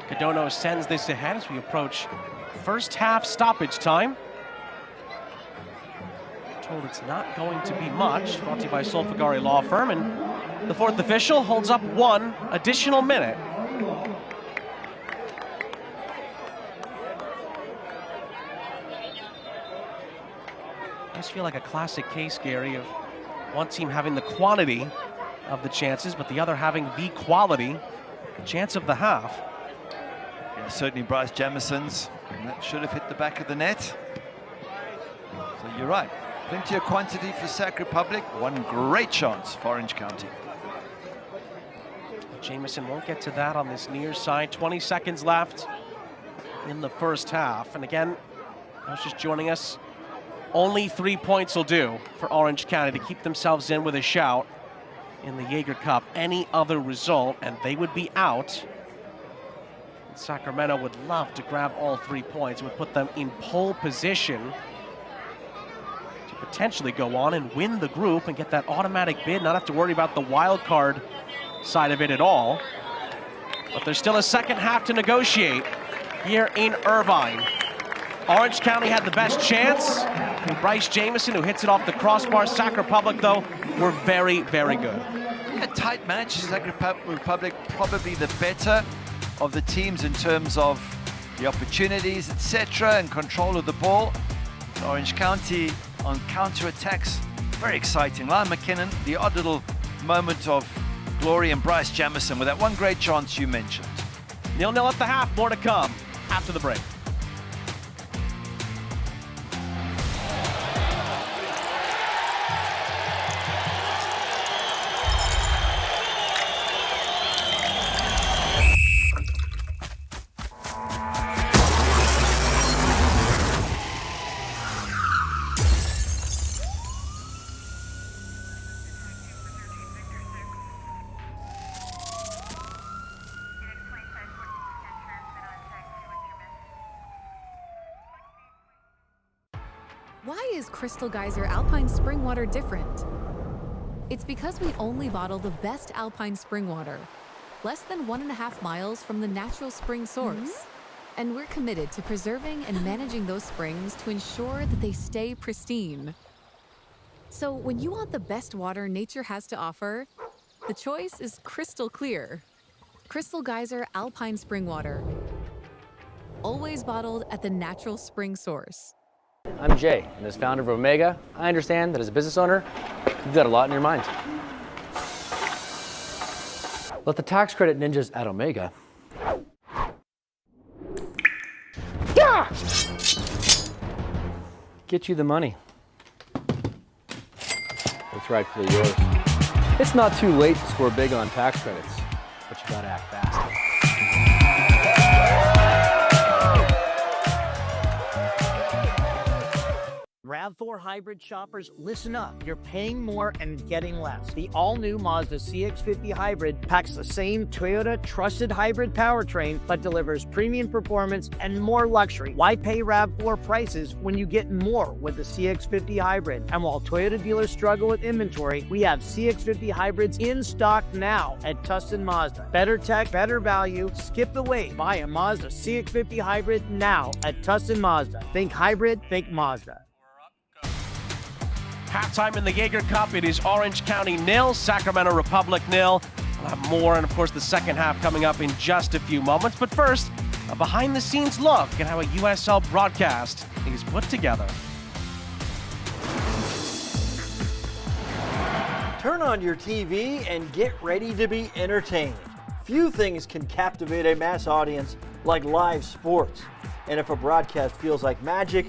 Cadono sends this ahead as we approach first half stoppage time. Told it's not going to be much. Brought to you by Solfagari Law Firm, and the fourth official holds up 1 additional minute. I just feel like a classic case, Gary, of one team having the quantity of the chances, but the other having the quality chance of the half. Yeah, certainly Bryce Jamison's, and that should have hit the back of the net. So you're right. Plenty of quantity for Sac Republic. One great chance for Orange County. Jamison won't get to that on this near side. 20 seconds left in the first half. And again, I was just joining us. Only 3 points will do for Orange County to keep themselves in with a shout in the Jaeger Cup. Any other result, and they would be out. And Sacramento would love to grab all 3 points. It would put them in pole position to potentially go on and win the group and get that automatic bid, not have to worry about the wild card side of it at all. But there's still a second half to negotiate here in Irvine. Orange County had the best chance. Bryce Jamison, who hits it off the crossbar. Sac Republic, though, were very, very good. A tight match. Sac Republic probably the better of the teams in terms of the opportunities, etc., and control of the ball. Orange County on counter-attacks, very exciting. Lyle McKinnon, the odd little moment of glory, and Bryce Jamison with that one great chance you mentioned. 0-0 at the half, more to come after the break. Why is Crystal Geyser Alpine Spring Water different? It's because we only bottle the best alpine spring water, less than 1.5 miles from the natural spring source. And we're committed to preserving and managing those springs to ensure that they stay pristine. So when you want the best water nature has to offer, the choice is crystal clear. Crystal Geyser Alpine Spring Water. Always bottled at the natural spring source. I'm Jay, and as founder of Omega, I understand that as a business owner, you've got a lot in your mind. Let the tax credit ninjas at Omega get you the money. It's rightfully yours. It's not too late to score big on tax credits, but you gotta act fast. RAV4 hybrid shoppers, listen up. You're paying more and getting less. The all-new Mazda CX-50 Hybrid packs the same Toyota trusted hybrid powertrain, but delivers premium performance and more luxury. Why pay RAV4 prices when you get more with the CX-50 Hybrid? And while Toyota dealers struggle with inventory, we have CX-50 Hybrids in stock now at Tustin Mazda. Better tech, better value. Skip the wait. Buy a Mazda CX-50 Hybrid now at Tustin Mazda. Think hybrid, think Mazda. Halftime in the Jaeger Cup, it is Orange County 0, Sacramento Republic 0. We'll have more, and of course the second half coming up in just a few moments. But first, a behind-the-scenes look at how a USL broadcast is put together. Turn on your TV and get ready to be entertained. Few things can captivate a mass audience like live sports. And if a broadcast feels like magic,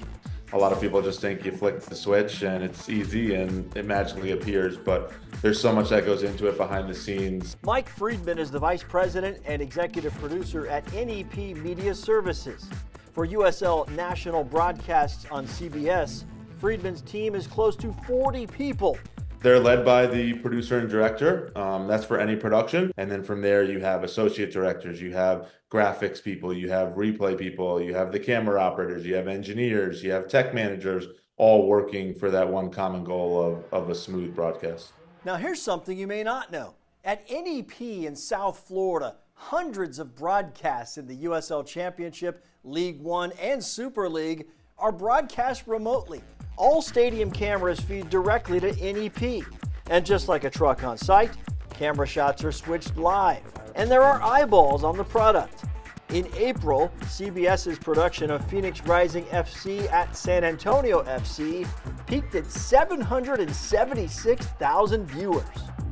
A lot of people just think you flick the switch and it's easy and it magically appears, but there's so much that goes into it behind the scenes. Mike Friedman is the vice president and executive producer at NEP Media Services. For USL national broadcasts on CBS, Friedman's team is close to 40 people. They're led by the producer and director. That's for any production. And then from there, you have associate directors, you have graphics people, you have replay people, you have the camera operators, you have engineers, you have tech managers, all working for that one common goal of a smooth broadcast. Now here's something you may not know. At NEP in South Florida, hundreds of broadcasts in the USL Championship, League One, and Super League are broadcast remotely. All stadium cameras feed directly to NEP. And just like a truck on site, camera shots are switched live. And there are eyeballs on the product. In April, CBS's production of Phoenix Rising FC at San Antonio FC peaked at 776,000 viewers.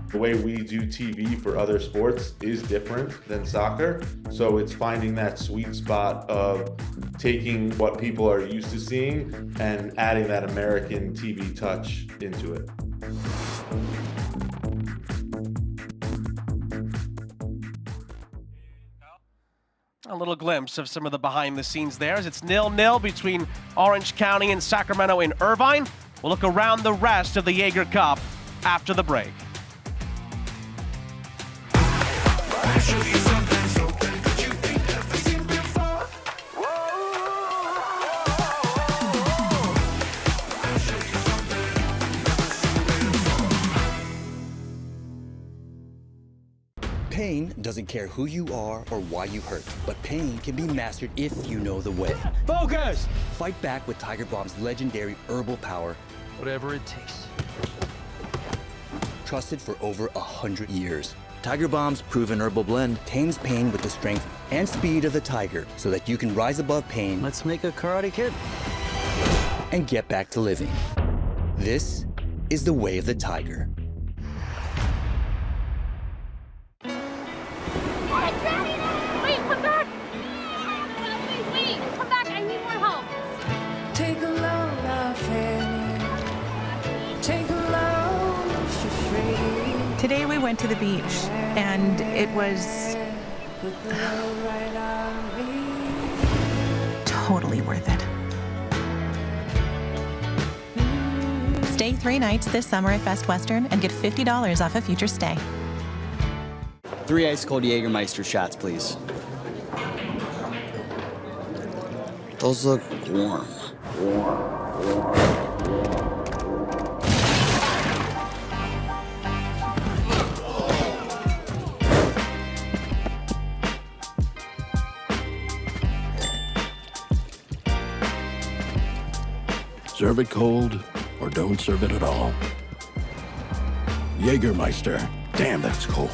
The way we do TV for other sports is different than soccer. So it's finding that sweet spot of taking what people are used to seeing and adding that American TV touch into it. A little glimpse of some of the behind the scenes there as it's 0-0 between Orange County and Sacramento in Irvine. We'll look around the rest of the Jaeger Cup after the break. Pain doesn't care who you are or why you hurt, but pain can be mastered if you know the way. Focus! Fight back with Tiger Balm's legendary herbal power. Whatever it takes. Trusted for over 100 years. Tiger Balm's proven herbal blend tames pain with the strength and speed of the tiger so that you can rise above pain. Let's make a Karate Kid. And get back to living. This is the way of the tiger. Wait, come back! Wait, come back, I need more help. Take a load off Annie. Take a load for free. Today we went to the beach and it was totally worth it. Stay 3 nights this summer at Best Western and get $50 off a future stay. 3 ice-cold Jägermeister shots, please. Those look warm. Serve it cold or don't serve it at all. Jägermeister. Damn, that's cold.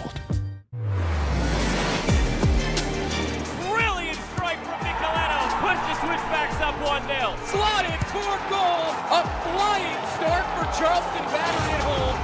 Up 1-0. Slotted toward goal. A flying start for Charleston Battery at home.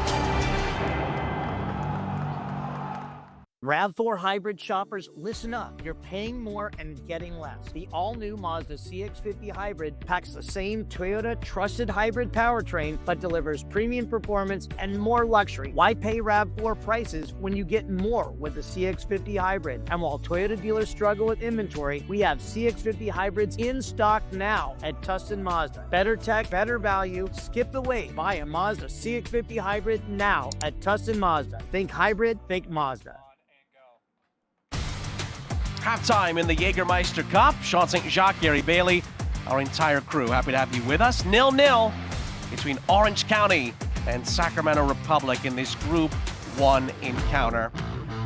RAV4 hybrid shoppers, listen up. You're paying more and getting less. The all-new Mazda CX-50 Hybrid packs the same Toyota trusted hybrid powertrain, but delivers premium performance and more luxury. Why pay RAV4 prices when you get more with the CX-50 Hybrid? And while Toyota dealers struggle with inventory, we have CX-50 Hybrids in stock now at Tustin Mazda. Better tech, better value. Skip the wait. Buy a Mazda CX-50 Hybrid now at Tustin Mazda. Think hybrid, think Mazda. Halftime in the Jägermeister Cup. Sean St. Jacques, Gary Bailey, our entire crew. Happy to have you with us. 0-0 between Orange County and Sacramento Republic in this Group 1 encounter.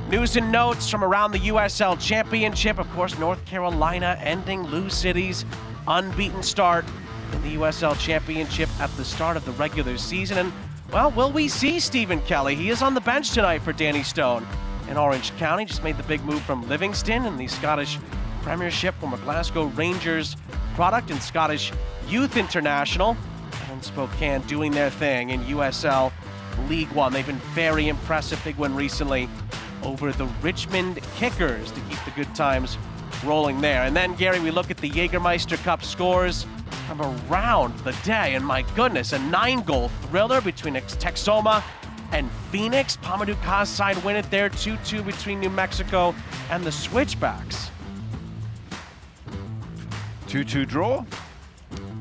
News and notes from around the USL Championship. Of course, North Carolina ending Lou City's unbeaten start in the USL Championship at the start of the regular season. And, well, will we see Stephen Kelly? He is on the bench tonight for Danny Stone. In Orange County, just made the big move from Livingston in the Scottish Premiership, from a Glasgow Rangers product and Scottish Youth International. And Spokane doing their thing in USL League One. They've been very impressive. Big win recently over the Richmond Kickers to keep the good times rolling there. And then, Gary, we look at the Jägermeister Cup scores. from around the day. And my goodness, a 9-goal thriller between Texoma and Phoenix. Pamadou Kasai win it there, 2-2 between New Mexico and the Switchbacks. 2-2 draw.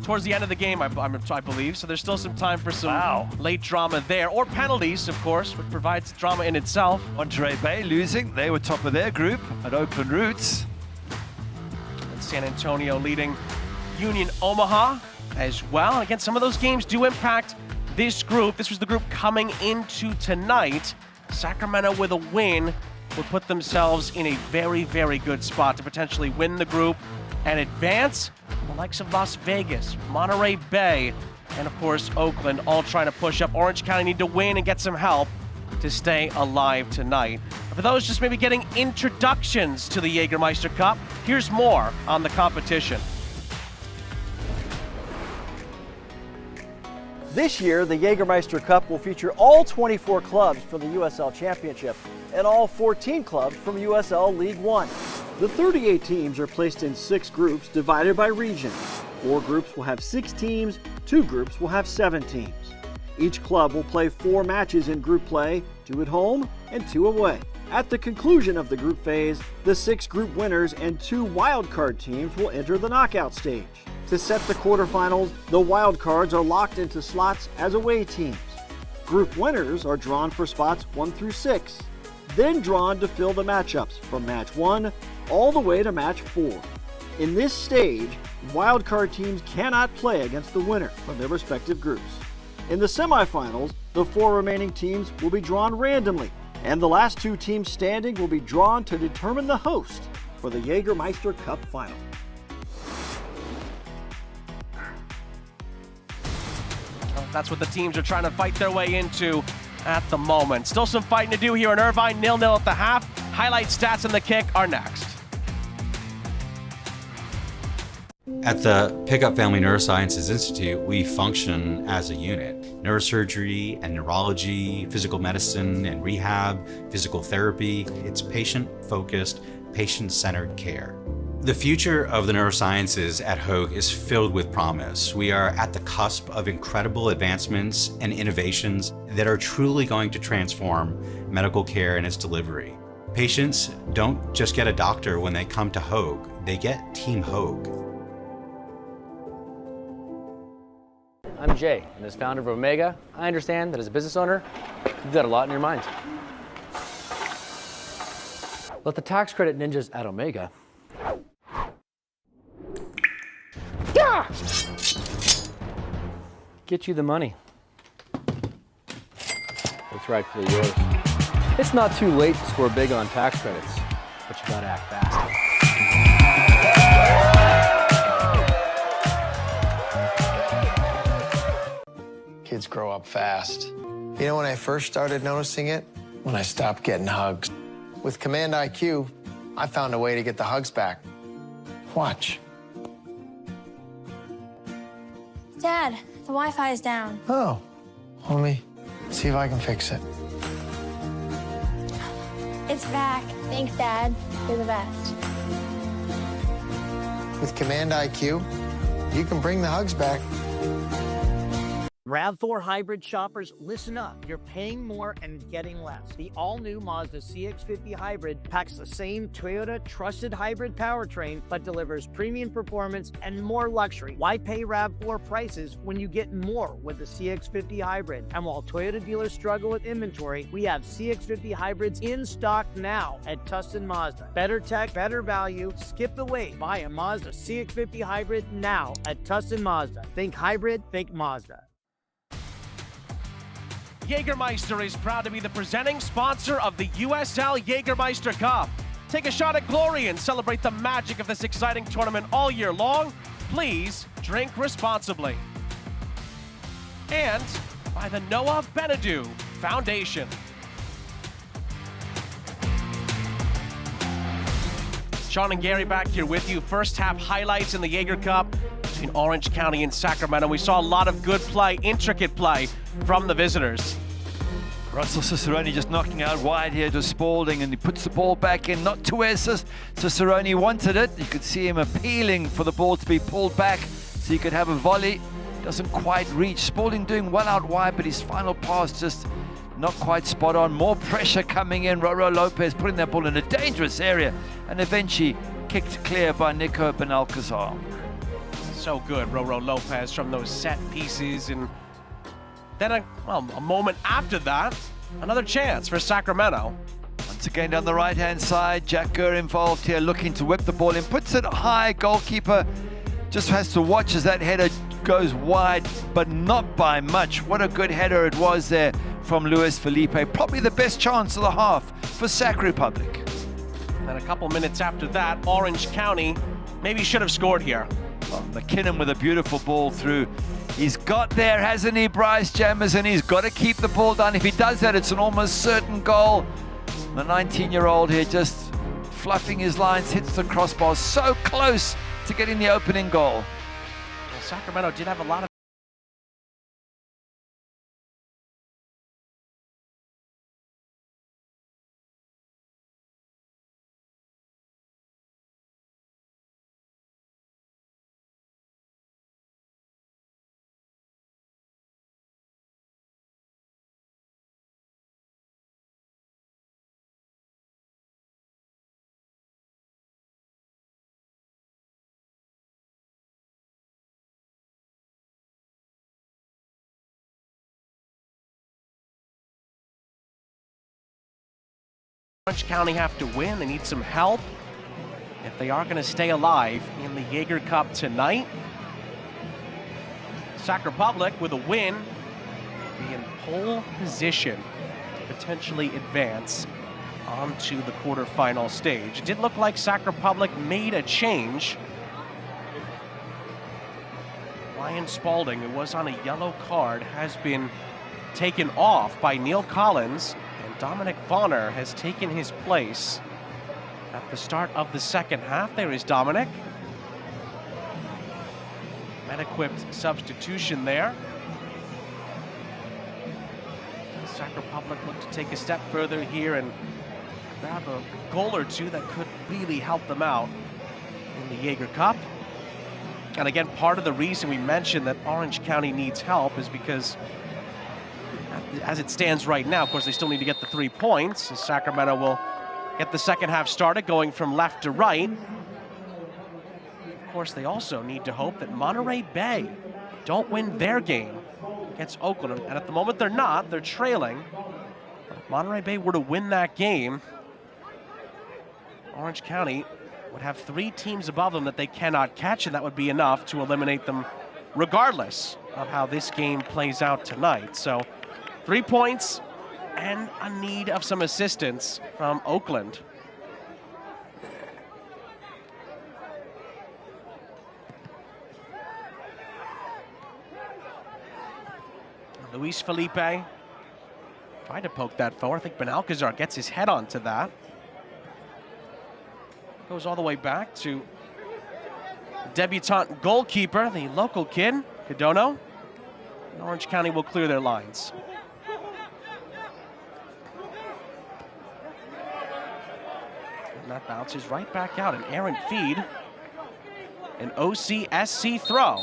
Towards the end of the game, I believe, so there's still some time for some late drama there, or penalties, of course, which provides drama in itself. Monterey Bay losing. They were top of their group at Oakland Roots. And San Antonio leading Union Omaha as well. And again, some of those games do impact this group. This was the group coming into tonight. Sacramento with a win would put themselves in a very, very good spot to potentially win the group and advance. The likes of Las Vegas, Monterey Bay, and of course Oakland all trying to push up. Orange County need to win and get some help to stay alive tonight. For those just maybe getting introductions to the Jägermeister Cup, here's more on the competition. This year, the Jägermeister Cup will feature all 24 clubs from the USL Championship and all 14 clubs from USL League One. The 38 teams are placed in 6 groups divided by region. 4 groups will have 6 teams, 2 groups will have 7 teams. Each club will play 4 matches in group play, 2 at home and 2 away. At the conclusion of the group phase, the 6 group winners and 2 wildcard teams will enter the knockout stage. To set the quarterfinals, the wildcards are locked into slots as away teams. Group winners are drawn for spots 1 through 6, then drawn to fill the matchups from match 1 all the way to match 4. In this stage, wildcard teams cannot play against the winner from their respective groups. In the semifinals, the 4 remaining teams will be drawn randomly, and the last 2 teams standing will be drawn to determine the host for the Jägermeister Cup final. That's what the teams are trying to fight their way into at the moment. Still some fighting to do here in Irvine, 0-0 at the half. Highlight stats and the kick are next. At the Pickup Family Neurosciences Institute, we function as a unit. Neurosurgery and neurology, physical medicine and rehab, physical therapy. It's patient-focused, patient-centered care. The future of the neurosciences at Hoag is filled with promise. We are at the cusp of incredible advancements and innovations that are truly going to transform medical care and its delivery. Patients don't just get a doctor when they come to Hoag, they get Team Hoag. I'm Jay, and as founder of Omega, I understand that as a business owner, you've got a lot in your mind. Let the tax credit ninjas at Omega get you the money. It's rightfully yours. It's not too late to score big on tax credits, but you gotta act fast. Kids grow up fast. You know when I first started noticing it? When I stopped getting hugs. With Command IQ, I found a way to get the hugs back. Watch. Dad, the Wi-Fi is down. Oh, let me see if I can fix it. It's back. Thanks, Dad. You're the best. With Command IQ, you can bring the hugs back. RAV4 hybrid shoppers, listen up. You're paying more and getting less. The all-new Mazda CX-50 hybrid packs the same Toyota trusted hybrid powertrain, but delivers premium performance and more luxury. Why pay RAV4 prices when you get more with the CX-50 hybrid? And while Toyota dealers struggle with inventory, we have CX-50 hybrids in stock now at Tustin Mazda. Better tech, better value. Skip the wait. Buy a Mazda CX-50 hybrid now at Tustin Mazda. Think hybrid, think Mazda. Jägermeister is proud to be the presenting sponsor of the USL Jägermeister Cup. Take a shot at glory and celebrate the magic of this exciting tournament all year long. Please drink responsibly. And by the Noah Benadou Foundation. Sean and Gary back here with you. First half highlights in the Jaeger Cup between Orange County and Sacramento. We saw a lot of good play, intricate play from the visitors. Russell Cicerone just knocking out wide here to Spalding, and he puts the ball back in, not to where Cicerone wanted it. You could see him appealing for the ball to be pulled back. so you could have a volley. Doesn't quite reach. Spalding doing well out wide, but his final pass just not quite spot on. More pressure coming in. Roro Lopez putting that ball in a dangerous area, and eventually kicked clear by Nico Benalcazar. So good, Roro Lopez, from those set pieces. And then a moment after that, another chance for Sacramento. Once again down the right-hand side, Jack Gurr involved here, looking to whip the ball in. Puts it high. Goalkeeper just has to watch as that header goes wide, but not by much. What a good header it was there from Luis Felipe. Probably the best chance of the half for Sac Republic. And a couple minutes after that, Orange County maybe should have scored here. Well, McKinnon with a beautiful ball through. He's got there, hasn't he, Bryce Jamison? He's got to keep the ball down. If he does that, it's an almost certain goal. The 19-year-old here just fluffing his lines, hits the crossbar, so close to getting the opening goal. Well, Sacramento did have a lot of Orange County have to win. They need some help if they are going to stay alive in the Jaeger Cup tonight. Sac Republic with a win be in pole position to potentially advance onto the quarterfinal stage. It did look like Sac Republic made a change. Ryan Spalding, who was on a yellow card, has been taken off by Neil Collins. Dominic Vonner has taken his place at the start of the second half. There is Dominic. Med-equipped substitution there. Sac Republic look to take a step further here and grab a goal or two that could really help them out in the Jaeger Cup. And again, part of the reason we mentioned that Orange County needs help is because as it stands right now, of course, they still need to get the 3 points. So Sacramento will get the second half started, going from left to right. Of course, they also need to hope that Monterey Bay don't win their game against Oakland. And at the moment, they're not. They're trailing. But if Monterey Bay were to win that game, Orange County would have 3 teams above them that they cannot catch, and that would be enough to eliminate them regardless of how this game plays out tonight. So 3 points and a need of some assistance from Oakland. Luis Felipe tried to poke that forward. I think Benalcazar gets his head onto that. Goes all the way back to debutante goalkeeper, the local kid, Cadono. And Orange County will clear their lines. And that bounces right back out. An errant feed. An OCSC throw.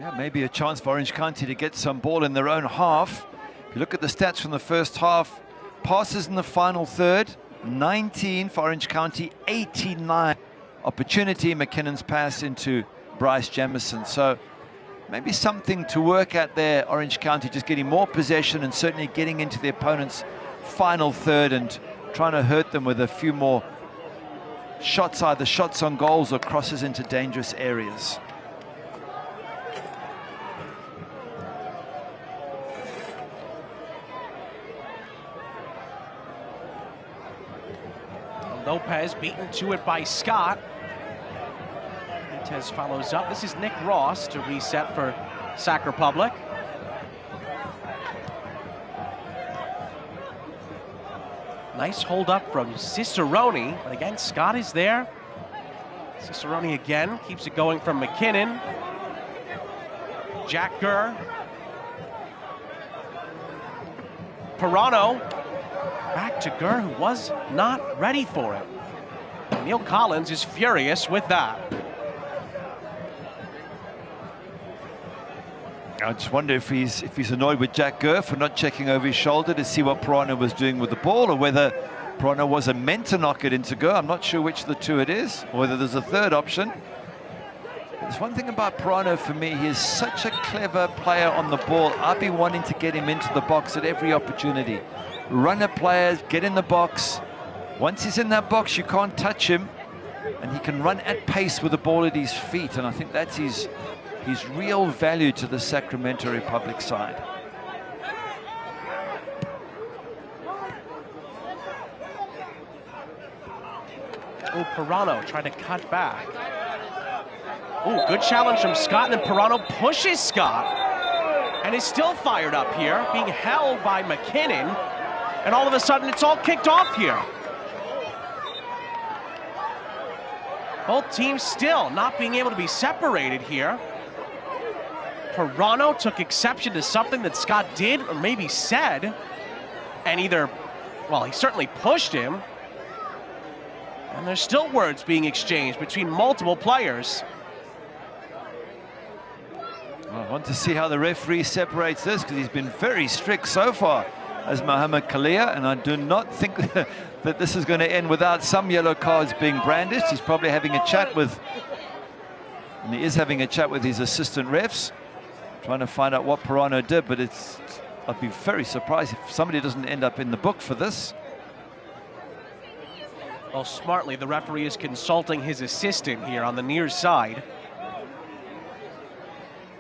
Yeah, maybe a chance for Orange County to get some ball in their own half. If you look at the stats from the first half, passes in the final third, 19 for Orange County, 89. Opportunity, McKinnon's pass into Bryce Jamison. So maybe something to work at there, Orange County, just getting more possession and certainly getting into the opponent's final third and trying to hurt them with a few more shots, either shots on goals or crosses into dangerous areas. Lopez beaten to it by Scott. Tez follows up. This is Nick Ross to reset for Sac Republic. Nice hold up from Cicerone, but again, Scott is there. Cicerone again keeps it going from McKinnon. Jack Gurr. Pirano. Back to Gurr, who was not ready for it. Neil Collins is furious with that. I just wonder if he's annoyed with Jack Gurr for not checking over his shoulder to see what Pirano was doing with the ball, or whether Pirano wasn't meant to knock it into Gurr. I'm not sure which of the two it is, or whether there's a third option. There's one thing about Pirano for me, he is such a clever player on the ball. I'd be wanting to get him into the box at every opportunity. Run at players, get in the box. Once he's in that box, you can't touch him, and he can run at pace with the ball at his feet, and I think that's his real value to the Sacramento Republic side. Oh, Pirano trying to cut back. Oh, good challenge from Scott, and then Pirano pushes Scott, and is still fired up here, being held by McKinnon, and all of a sudden it's all kicked off here. Both teams still not being able to be separated here. Pirano took exception to something that Scott did, or maybe said, and either, well, he certainly pushed him, and there's still words being exchanged between multiple players. I want to see how the referee separates this, because he's been very strict so far as Mohamed Kalia, and I do not think that this is going to end without some yellow cards being brandished. He's probably having a chat with, and he is having a chat with his assistant refs, trying to find out what Pirano did, but I'd be very surprised if somebody doesn't end up in the book for this. Well, smartly, the referee is consulting his assistant here on the near side,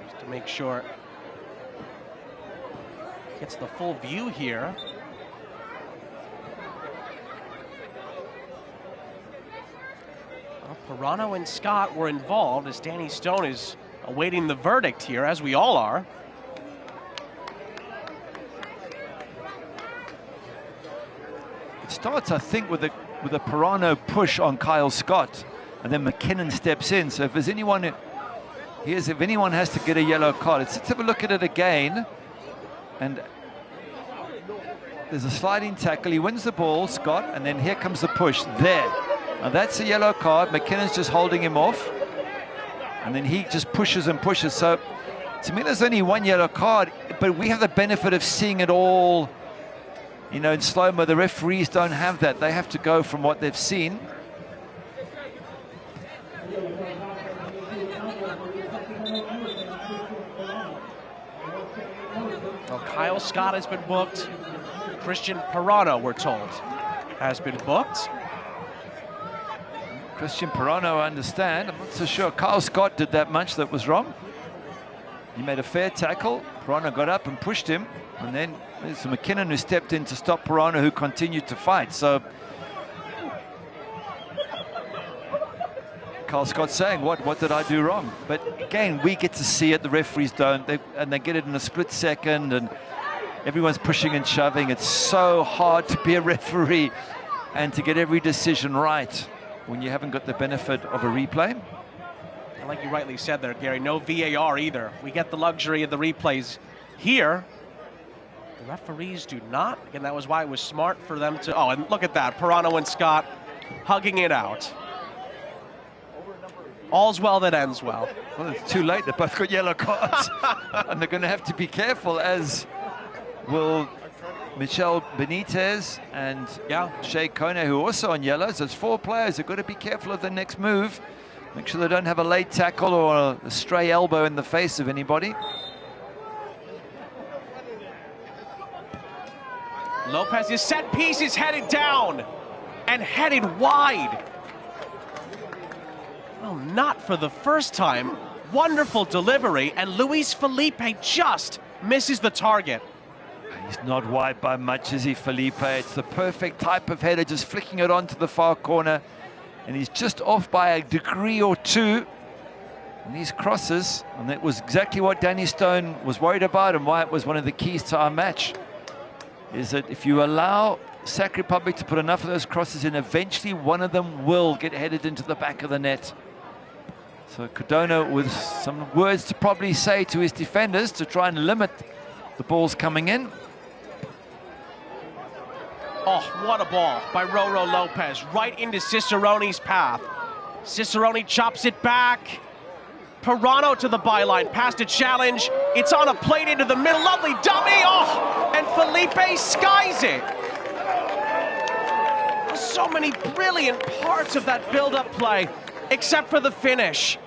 just to make sure gets the full view here. Well, Pirano and Scott were involved, as Danny Stone is awaiting the verdict here, as we all are. It starts, I think, with a Pirano push on Kyle Scott, and then McKinnon steps in. So if there's anyone, if anyone has to get a yellow card, let's have a look at it again. And there's a sliding tackle. He wins the ball, Scott, and then here comes the push there. Now that's a yellow card. McKinnon's just holding him off, and then he just pushes and pushes. So to me, there's only one yellow card, but we have the benefit of seeing it all, you know, in slow-mo. The referees don't have that. They have to go from what they've seen. Well, Kyle Scott has been booked. Christian Pirano, we're told, has been booked. Christian Pirano, I understand. I'm not so sure Kyle Scott did that much that was wrong. He made a fair tackle. Pirano got up and pushed him, and then there's McKinnon who stepped in to stop Pirano, who continued to fight. So Kyle Scott's saying, what did I do wrong? But again, we get to see it, the referees don't, and they get it in a split second, and everyone's pushing and shoving. It's so hard to be a referee and to get every decision right when you haven't got the benefit of a replay. And like you rightly said there, Gary, no VAR either. We get the luxury of the replays here. The referees do not. Again, that was why it was smart for them to... Oh, and look at that. Pirano and Scott hugging it out. All's well that ends well. Well, it's too late. They both got yellow cards. And they're going to have to be careful, as will Michel Benitez and Shea Kone, who are also on yellows. There's 4 players. They've got to be careful of the next move. Make sure they don't have a late tackle or a stray elbow in the face of anybody. Lopez's set piece is headed down and headed wide. Well, not for the first time. Wonderful delivery, and Luis Felipe just misses the target. He's not wide by much, is he, Felipe? It's the perfect type of header, just flicking it onto the far corner. And he's just off by a degree or two. And these crosses, and that was exactly what Danny Stone was worried about, and why it was one of the keys to our match, is that if you allow Sac Republic to put enough of those crosses in, eventually one of them will get headed into the back of the net. So Cardona with some words to probably say to his defenders to try and limit the balls coming in. Oh, what a ball by Roro Lopez, right into Cicerone's path. Cicerone chops it back. Pirano to the byline, past a challenge. It's on a plate into the middle, lovely dummy. Oh, and Felipe skies it. So many brilliant parts of that build-up play, except for the finish.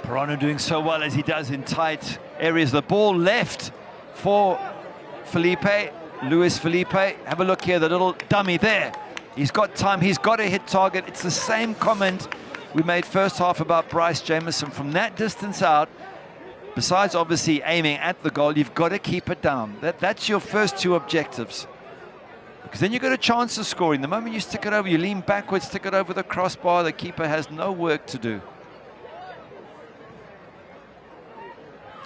Pirano doing so well as he does in tight areas. The ball left for Felipe, Luis Felipe. Have a look here, the little dummy there. He's got time, he's got to hit target. It's the same comment we made first half about Bryce Jamieson. From that distance out, besides obviously aiming at the goal, you've got to keep it down. That's your first two objectives. Because then you've got a chance of scoring. The moment you stick it over, you lean backwards, stick it over the crossbar, the keeper has no work to do.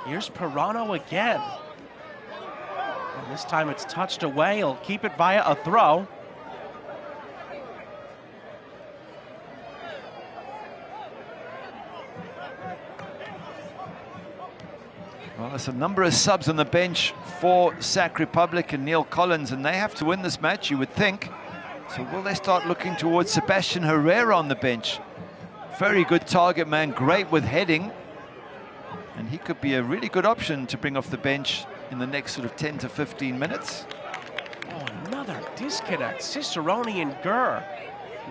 Here's Pirano again. And this time it's touched away. He'll keep it via a throw. Well, there's a number of subs on the bench for Sac Republic and Neil Collins, and they have to win this match, you would think. So will they start looking towards Sebastian Herrera on the bench? Very good target man, great with heading. And he could be a really good option to bring off the bench in the next sort of 10 to 15 minutes. Oh, another disconnect. Cicerone and Gurr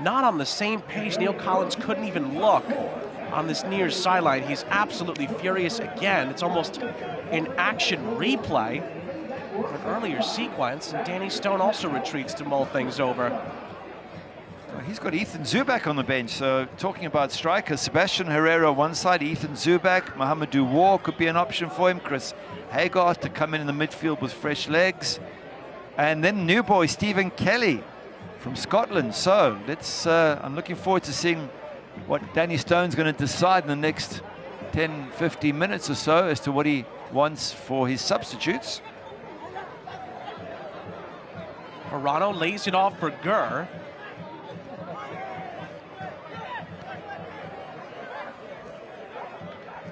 not on the same page. Neil Collins couldn't even look on this near sideline. He's absolutely furious again. It's almost an action replay of an earlier sequence, and Danny Stone also retreats to mull things over. Well, he's got Ethan Zubak on the bench, so talking about strikers, Sebastian Herrera one side, Ethan Zubak, Mohamedou War could be an option for him, Chris Hagar to come in the midfield with fresh legs, and then new boy Stephen Kelly from Scotland. So let's, I'm looking forward to seeing what Danny Stone's going to decide in the next 10, 15 minutes or so as to what he wants for his substitutes. Pirano lays it off for Gurr.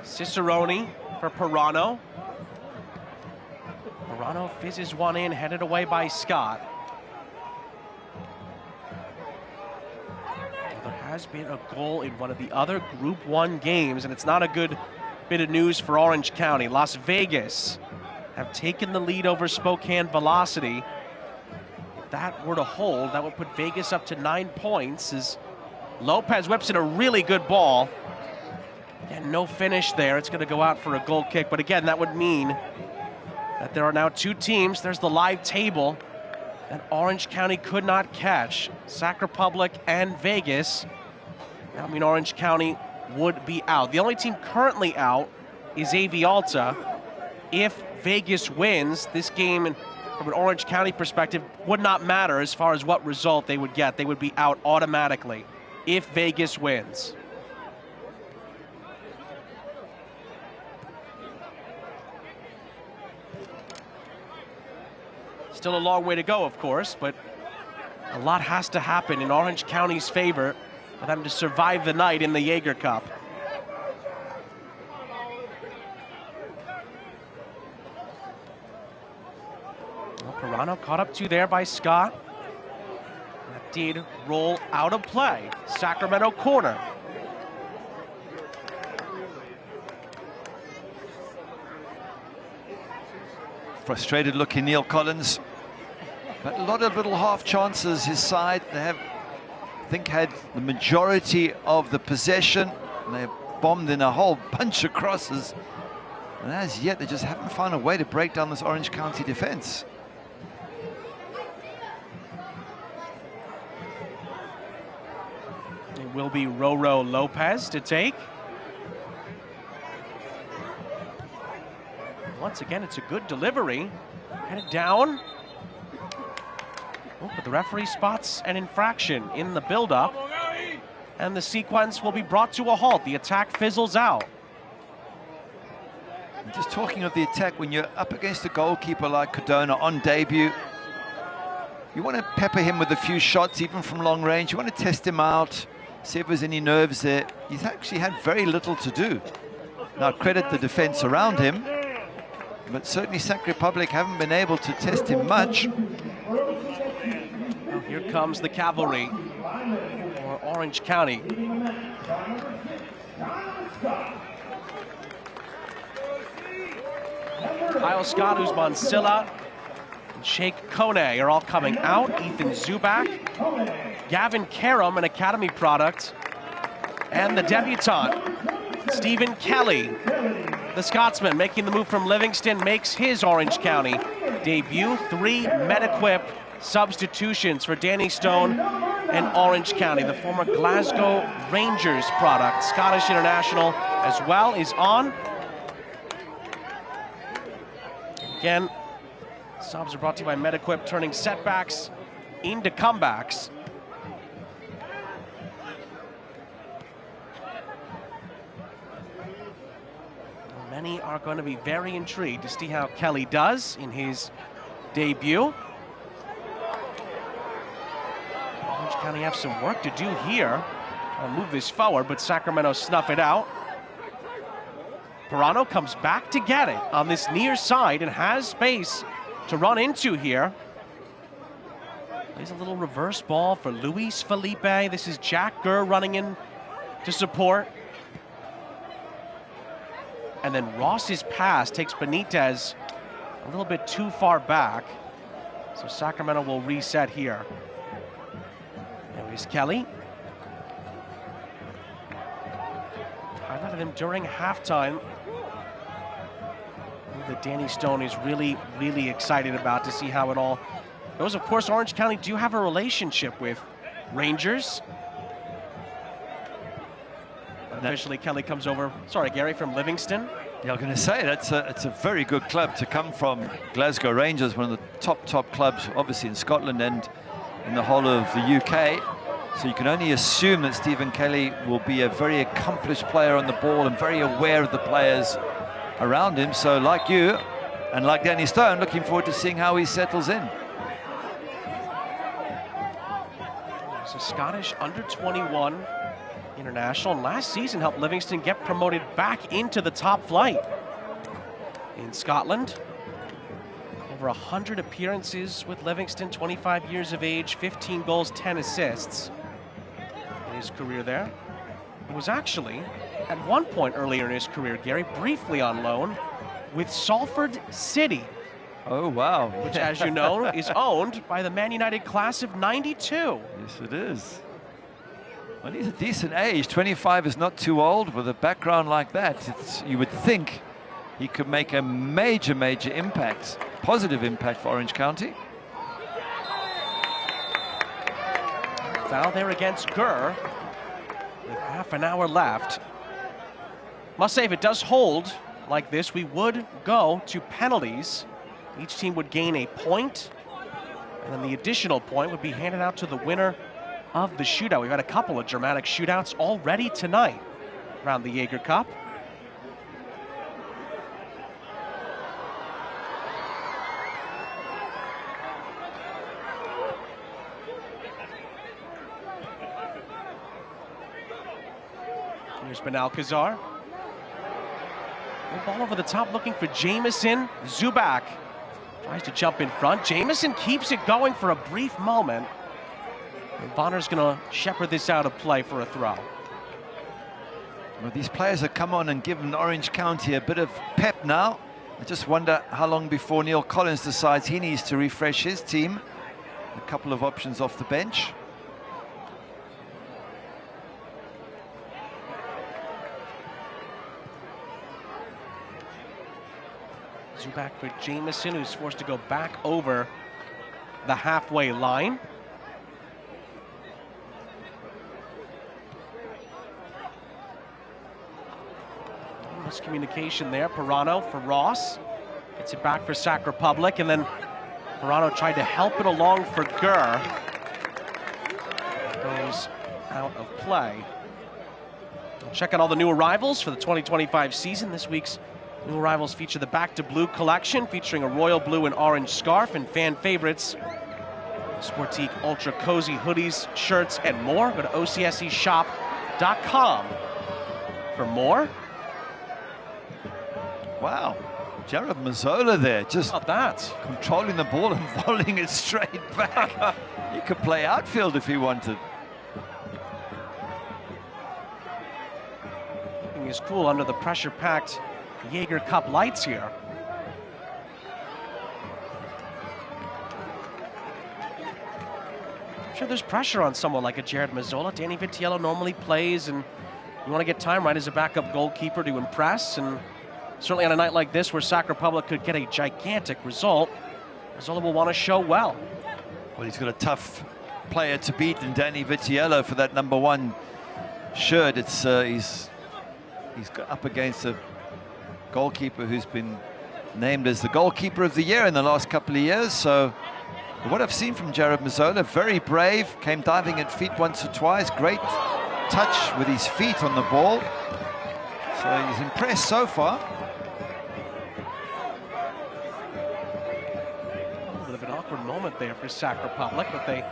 Cicerone for Pirano. Pirano fizzes one in, headed away by Scott. There has been a goal in one of the other Group 1 games, and it's not a good bit of news for Orange County. Las Vegas have taken the lead over Spokane Velocity. If that were to hold, that would put Vegas up to 9 points as Lopez whips in a really good ball. And no finish there. It's going to go out for a goal kick. But again, that would mean that there are now two teams. There's the live table that Orange County could not catch. Sac Republic and Vegas. That would mean Orange County would be out. The only team currently out is AV Alta. If Vegas wins, this game, from an Orange County perspective, would not matter as far as what result they would get. They would be out automatically if Vegas wins. Still a long way to go, of course, but a lot has to happen in Orange County's favor for them to survive the night in the Jaeger Cup. Well, Pirano caught up to there by Scott. That did roll out of play. Sacramento corner. Frustrated looking Neil Collins. But a lot of little half chances his side. They have, I think, had the majority of the possession. And they've bombed in a whole bunch of crosses. And as yet, they just haven't found a way to break down this Orange County defense. It will be Roro Lopez to take. Once again, it's a good delivery. Headed down. Oh, but the referee spots an infraction in the build-up. And the sequence will be brought to a halt. The attack fizzles out. Just talking of the attack, when you're up against a goalkeeper like Cardona on debut, you want to pepper him with a few shots, even from long range. You want to test him out, see if there's any nerves there. He's actually had very little to do. Now, credit the defense around him, but certainly Sac Republic haven't been able to test him much. Well, here comes the cavalry for Orange County. Kyle Scott, Usman Silla, and Sheikh Kone are all coming out. Ethan Zubak, Gavin Karam, an Academy product, and the debutant, Stephen Kelly. The Scotsman making the move from Livingston makes his Orange County debut. 3 Med-Equip substitutions for Danny Stone and Orange County. The former Glasgow Rangers product, Scottish international as well, is on. Again, subs are brought to you by Med-Equip, turning setbacks into comebacks. Many are going to be very intrigued to see how Kelly does in his debut. Orange County have some work to do here. I'll move this forward, but Sacramento snuff it out. Pirano comes back to get it on this near side and has space to run into here. Plays a little reverse ball for Luis Felipe. This is Jack Gurr running in to support. And then Ross's pass takes Benitez a little bit too far back. So Sacramento will reset here. There's Kelly. Highlighted him during halftime. That Danny Stone is really, really excited about to see how it all goes. Of course, Orange County do have a relationship with Rangers. Officially, Kelly comes over, sorry, Gary, from Livingston. Yeah, I'm going to say it's a very good club to come from. Glasgow Rangers, one of the top clubs, obviously in Scotland and in the whole of the UK. So you can only assume that Stephen Kelly will be a very accomplished player on the ball and very aware of the players around him. So like you and like Danny Stone, looking forward to seeing how he settles in. So Scottish under-21 international, and last season helped Livingston get promoted back into the top flight in Scotland. Over 100 appearances with Livingston, 25 years of age, 15 goals, 10 assists in his career there. It was actually, at one point earlier in his career, Gary, briefly on loan with Salford City. Oh, wow. Which, as you know, is owned by the Man United class of '92. Yes, it is. Well, he's a decent age. 25 is not too old. With a background like that, you would think he could make a major impact, positive impact for Orange County. Foul there against Gurr with half an hour left. Must say, if it does hold like this, we would go to penalties. Each team would gain a point, and then the additional point would be handed out to the winner of the shootout. We've had a couple of dramatic shootouts already tonight around the Jaeger Cup. Here's Ben Alcazar. The ball over the top looking for Jamison. Zubak tries to jump in front. Jamison keeps it going for a brief moment. And Bonner's going to shepherd this out of play for a throw. Well, these players have come on and given Orange County a bit of pep now. I just wonder how long before Neil Collins decides he needs to refresh his team. A couple of options off the bench. Zubak for Jamison, who's forced to go back over the halfway line. Miscommunication there. Pirano for Ross. Gets it back for Sac Republic, and then Pirano tried to help it along for Gurr. It goes out of play. We'll check out all the new arrivals for the 2025 season. This week's new arrivals feature the Back to Blue collection, featuring a royal blue and orange scarf, and fan favorites, Sportique Ultra Cozy hoodies, shirts, and more. Go to OCSEshop.com for more. Wow, Jared Mazzola there, just that controlling the ball and volleying it straight back. He could play outfield if he wanted. Keeping his cool under the pressure-packed Jaeger Cup lights here. I'm sure there's pressure on someone like a Jared Mazzola. Danny Vitiello normally plays, and you want to get time right as a backup goalkeeper to impress, and certainly on a night like this where Sac Republic could get a gigantic result, Mazzola will want to show well. Well, he's got a tough player to beat in Danny Vitiello for that #1 shirt. It's he's got up against a goalkeeper who's been named as the goalkeeper of the year in the last couple of years. So what I've seen from Jared Mazzola, very brave, came diving at feet once or twice, great touch with his feet on the ball. So he's impressed so far. A little bit of an awkward moment there for Sac Republic, but they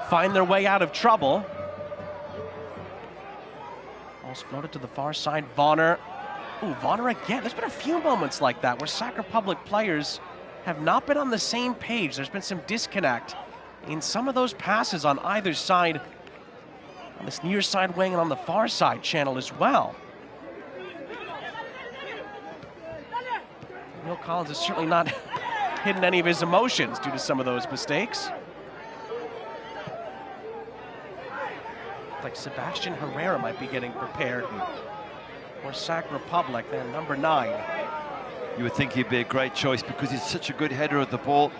find their way out of trouble. Ball's floated to the far side. Vonner. Ooh, Vonner again. There's been a few moments like that where Sac Republic players have not been on the same page. There's been some disconnect in some of those passes on either side, on this near side wing and on the far side channel as well. Neil Collins has certainly not hidden any of his emotions due to some of those mistakes. Like Sebastian Herrera might be getting prepared for Sac Republic, then #9. You would think he'd be a great choice because he's such a good header of the ball.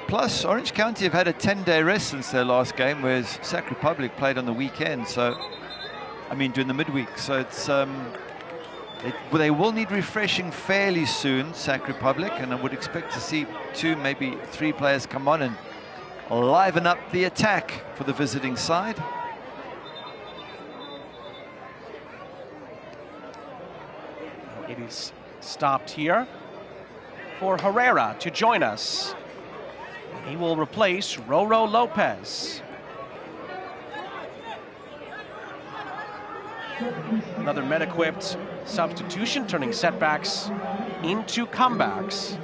Plus, Orange County have had a 10-day rest since their last game, whereas Sac Republic played on the weekend. So, I mean, during the midweek. So it's they will need refreshing fairly soon, Sac Republic, and I would expect to see 2, maybe 3 players come on and liven up the attack for the visiting side. It is stopped here for Herrera to join us. He will replace Roro Lopez. Another med-equipped substitution, turning setbacks into comebacks.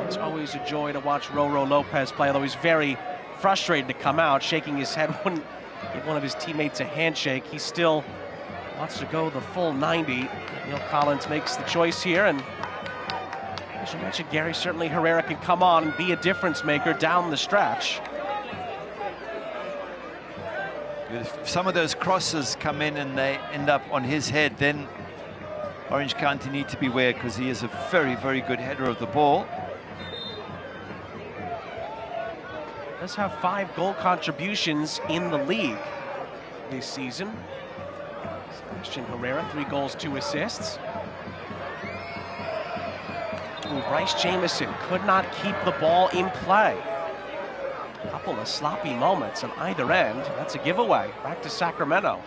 It's always a joy to watch Roro Lopez play, although he's very frustrated to come out, shaking his head when give one of his teammates a handshake. He still wants to go the full 90. Neil Collins makes the choice here, and as you mentioned, Gary, certainly Herrera can come on and be a difference maker down the stretch. If some of those crosses come in and they end up on his head, then Orange County need to beware because he is a very, very good header of the ball. Does have 5 goal contributions in the league this season. Sebastian Herrera, 3 goals, 2 assists. Ooh, Bryce Jamieson could not keep the ball in play. A couple of sloppy moments on either end. That's a giveaway. Back to Sacramento.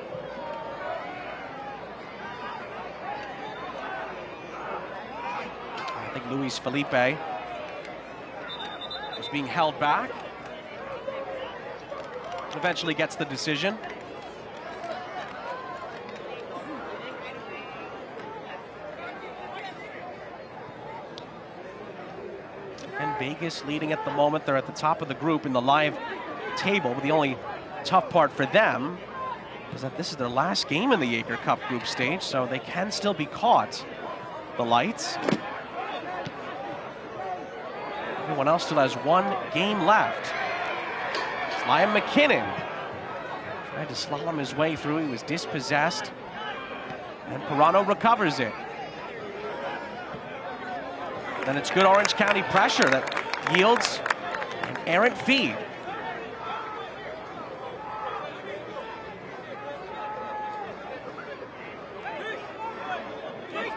I think Luis Felipe was being held back. Eventually gets the decision. And Vegas leading at the moment. They're at the top of the group in the live table, but the only tough part for them is that this is their last game in the Jaeger Cup group stage, so they can still be caught. The lights. Everyone else still has 1 game left. Liam McKinnon tried to slalom his way through. He was dispossessed, and Pirano recovers it. Then it's good Orange County pressure that yields an errant feed.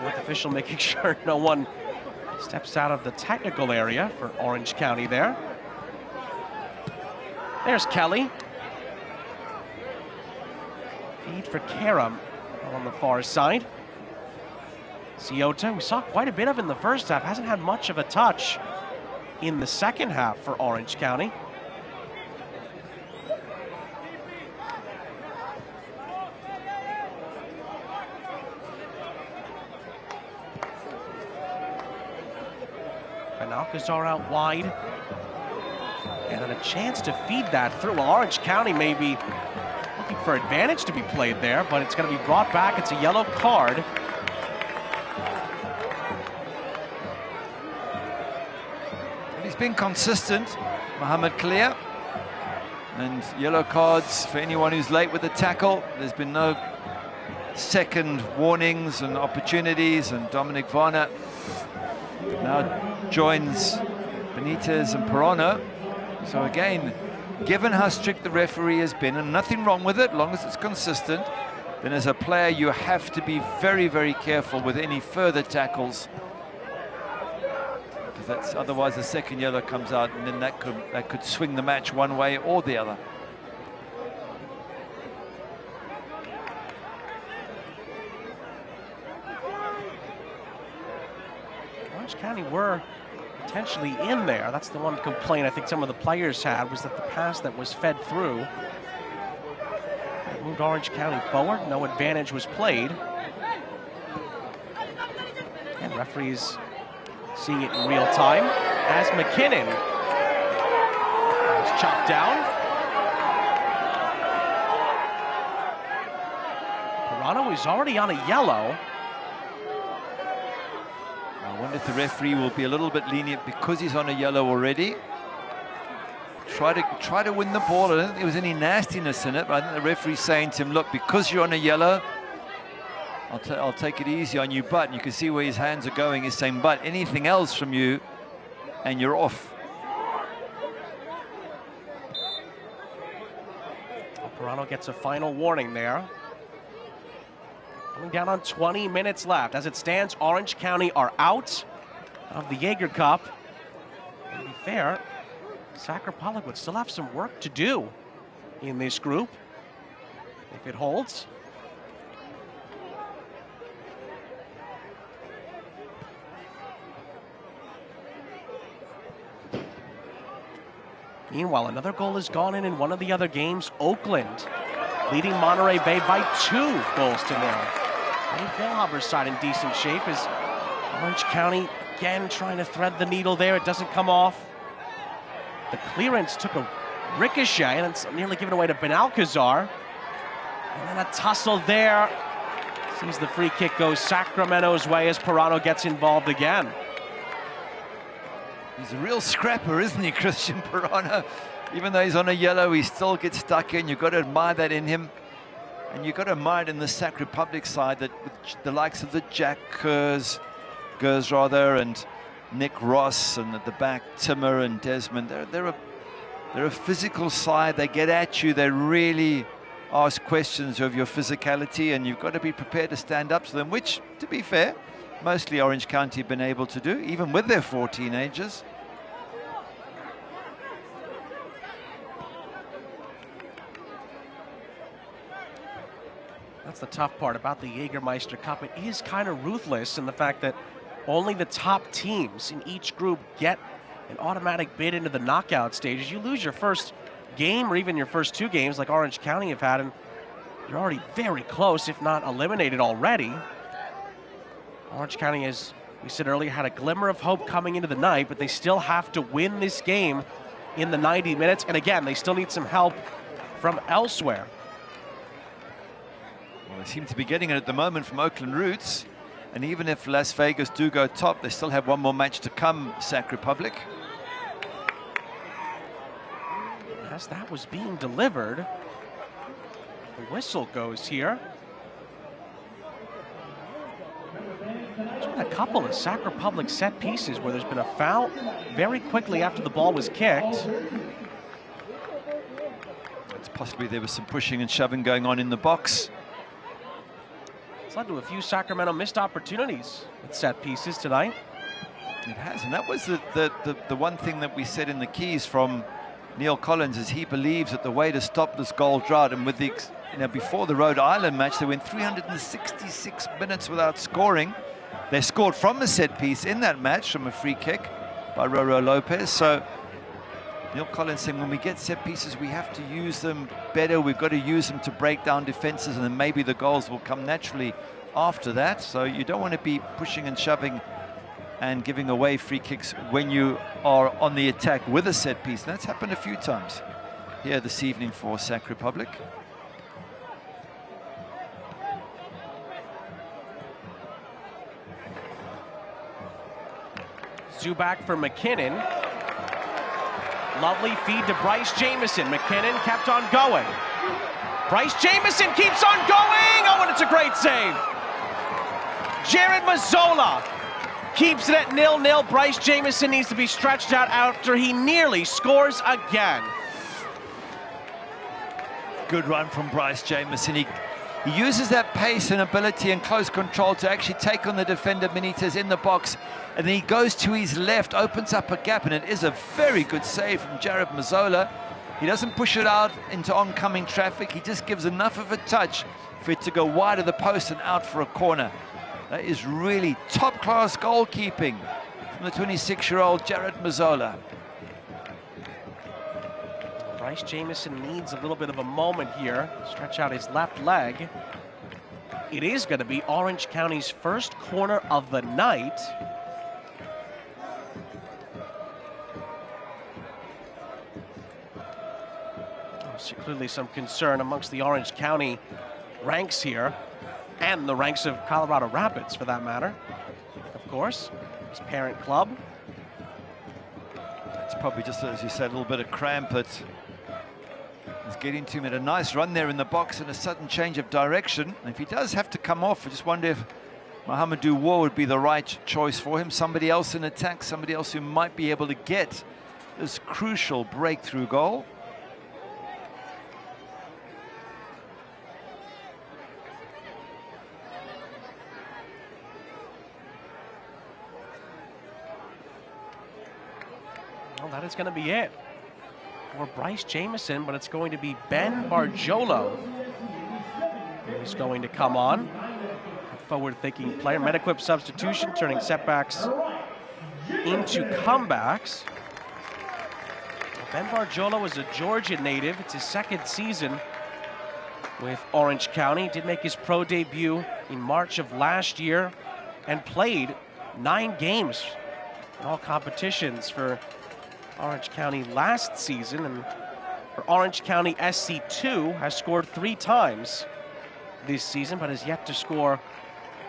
Fourth official making sure no one steps out of the technical area for Orange County there. There's Kelly. Feed for Karam on the far side. Ciota, we saw quite a bit of in the first half. Hasn't had much of a touch in the second half for Orange County. And Alcazar out wide. And then a chance to feed that through. Well, Orange County maybe looking for advantage to be played there, but it's going to be brought back. It's a yellow card. He's been consistent, Mohamed Kalia. And yellow cards for anyone who's late with the tackle. There's been no second warnings and opportunities, and Dominic Varner now joins Benitez and Perano. So again, given how strict the referee has been, and nothing wrong with it, as long as it's consistent, then as a player you have to be very, very careful with any further tackles. Because that's, otherwise the second yellow comes out, and then that could swing the match one way or the other. Orange County were potentially in there. That's the one complaint I think some of the players had, was that the pass that was fed through it moved Orange County forward. No advantage was played. And referees seeing it in real time as McKinnon is chopped down. Perano is already on a yellow. I wonder if the referee will be a little bit lenient because he's on a yellow already. Try to win the ball. I don't think there was any nastiness in it, but I think the referee's saying to him, look, because you're on a yellow, I'll take it easy on you, but you can see where his hands are going. He's saying, but anything else from you, and you're off. Perano gets a final warning there. Coming down on 20 minutes left. As it stands, Orange County are out of the Jaeger Cup. To be fair, Sac Republic would still have some work to do in this group if it holds. Meanwhile, another goal has gone in one of the other games. Oakland leading Monterey Bay by 2 goals to 0. Philhaber's side in decent shape as Orange County again trying to thread the needle there. It doesn't come off. The clearance took a ricochet and it's nearly given away to Ben Alcazar. And then a tussle there. Sees the free kick goes Sacramento's way as Perano gets involved again. He's a real scrapper, isn't he, Christian Perano? Even though he's on a yellow, he still gets stuck in. You've got to admire that in him. And you've got to admire it in the Sac Republic side, that with the likes of the Jack Gers and Nick Ross, and at the back, Timmer and Desmond. They're a physical side. They get at you. They really ask questions of your physicality, and you've got to be prepared to stand up to them, which, to be fair, mostly Orange County have been able to do, even with their 4 teenagers. That's the tough part about the Jägermeister Cup. It is kind of ruthless in the fact that only the top teams in each group get an automatic bid into the knockout stages. You lose your first game or even your first 2 games like Orange County have had, and you're already very close, if not eliminated already. Orange County, as we said earlier, had a glimmer of hope coming into the night, but they still have to win this game in the 90 minutes. And again, they still need some help from elsewhere. Well, they seem to be getting it at the moment from Oakland Roots. And even if Las Vegas do go top, they still have one more match to come, Sac Republic. As that was being delivered, the whistle goes here. There's been a couple of Sac Republic set pieces where there's been a foul very quickly after the ball was kicked. It's possibly there was some pushing and shoving going on in the box. It's led to a few Sacramento missed opportunities with set pieces tonight. It has, and that was the one thing that we said in the keys from Neil Collins, is he believes that the way to stop this goal drought, and with the, before the Rhode Island match, they went 366 minutes without scoring. They scored from a set piece in that match from a free kick by Roro Lopez. So Neil Collins saying when we get set pieces, we have to use them better. We've got to use them to break down defenses, and then maybe the goals will come naturally after that. So you don't want to be pushing and shoving and giving away free kicks when you are on the attack with a set piece. And that's happened a few times here this evening for Sac Republic. Zubak for McKinnon. Lovely feed to Bryce Jamieson. McKinnon kept on going. Bryce Jamieson keeps on going! Oh, and it's a great save. Jared Mazzola keeps it at 0-0. Bryce Jamieson needs to be stretched out after he nearly scores again. Good run from Bryce Jamieson. He uses that pace and ability and close control to actually take on the defender Benitez in the box, and then he goes to his left, opens up a gap, and it is a very good save from Jared Mazzola. He doesn't push it out into oncoming traffic. He just gives enough of a touch for it to go wide of the post and out for a corner. That is really top-class goalkeeping from the 26-year-old Jared Mazzola. Bryce Jamieson needs a little bit of a moment here. Stretch out his left leg. It is going to be Orange County's first corner of the night. So clearly some concern amongst the Orange County ranks here, and the ranks of Colorado Rapids for that matter, of course, his parent club. It's probably just, as you said, a little bit of cramp that is getting to him. At a nice run there in the box and a sudden change of direction. And if he does have to come off, I just wonder if Mohamedou War would be the right choice for him. Somebody else in attack, somebody else who might be able to get this crucial breakthrough goal. Well, that is going to be it for Bryce Jamieson, but it's going to be Ben Bargiolo who's going to come on. A forward-thinking player. Metaquip substitution, turning setbacks into comebacks. Ben Bargiolo is a Georgia native. It's his second season with Orange County. Did make his pro debut in March of last year and played 9 games in all competitions for Orange County last season, and for Orange County SC2 has scored 3 times this season, but has yet to score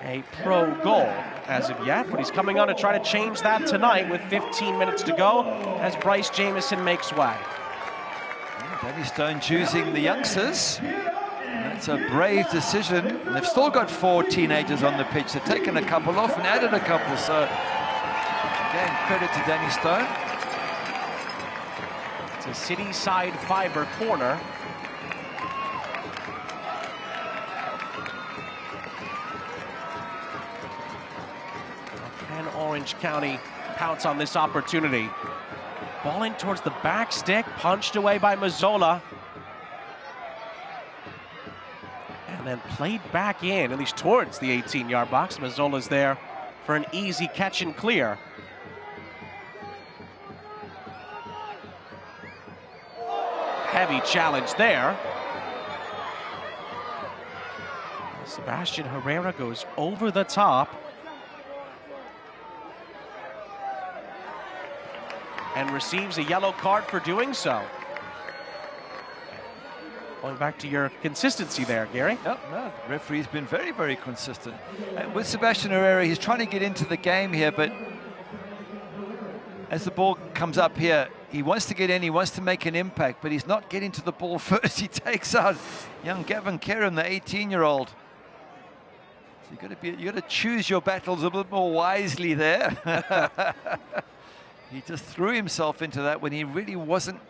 a pro goal as of yet. But he's coming on to try to change that tonight with 15 minutes to go as Bryce Jamieson makes way. Danny Stone choosing the youngsters. That's a brave decision. And they've still got 4 teenagers on the pitch. They've taken a couple off and added a couple. So again, credit to Danny Stone. It's a City Side Fiber corner. Can Orange County pounce on this opportunity? Ball in towards the back stick, punched away by Mazzola. And then played back in, at least towards the 18-yard box. Mazzola's there for an easy catch and clear. Heavy challenge there. Sebastian Herrera goes over the top. And receives a yellow card for doing so. Going back to your consistency there, Gary. Yep, no, the referee's been very, very consistent. With Sebastian Herrera, he's trying to get into the game here, but as the ball comes up here, he wants to get in, he wants to make an impact, but he's not getting to the ball first. He takes out young Gavin Kerem, the 18-year-old. So you got to choose your battles a bit more wisely there. He just threw himself into that when he really wasn't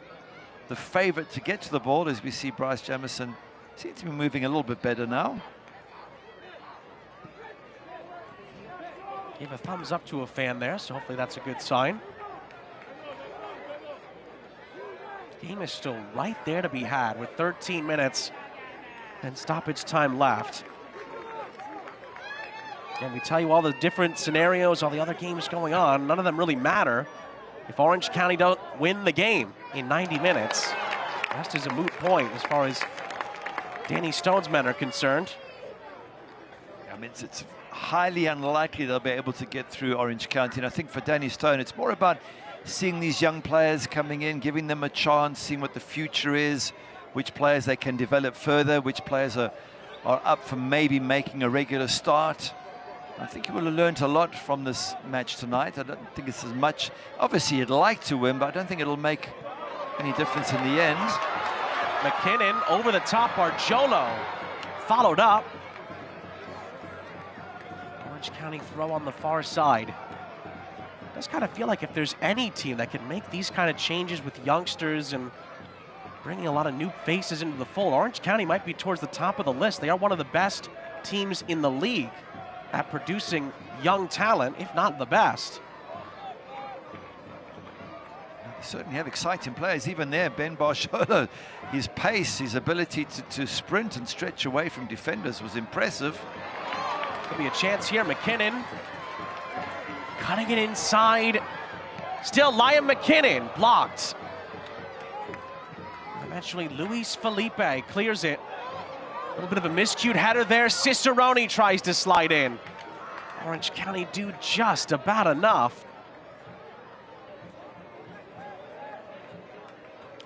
the favorite to get to the ball, as we see Bryce Jamieson seems to be moving a little bit better now. Gave a thumbs up to a fan there, so hopefully that's a good sign. Game is still right there to be had with 13 minutes and stoppage time left. And we tell you all the different scenarios, all the other games going on, none of them really matter if Orange County don't win the game in 90 minutes. The rest is a moot point as far as Danny Stone's men are concerned. I mean, it's highly unlikely they'll be able to get through Orange County. And I think for Danny Stone, it's more about seeing these young players coming in, giving them a chance, seeing what the future is, which players they can develop further, which players are up for maybe making a regular start. I think he will have learned a lot from this match tonight. I don't think it's as much. Obviously, he'd like to win, but I don't think it'll make any difference in the end. McKinnon over the top, Barjolo followed up. Orange County throw on the far side. It does kind of feel like if there's any team that can make these kind of changes with youngsters and bringing a lot of new faces into the fold, Orange County might be towards the top of the list. They are one of the best teams in the league at producing young talent, if not the best. They certainly have exciting players. Even there, Ben Barjolo, his pace, his ability to sprint and stretch away from defenders was impressive. Could be a chance here. McKinnon cutting it inside. Still Liam McKinnon blocked. Eventually Luis Felipe clears it. A little bit of a miscued header there. Cicerone tries to slide in. Orange County do just about enough.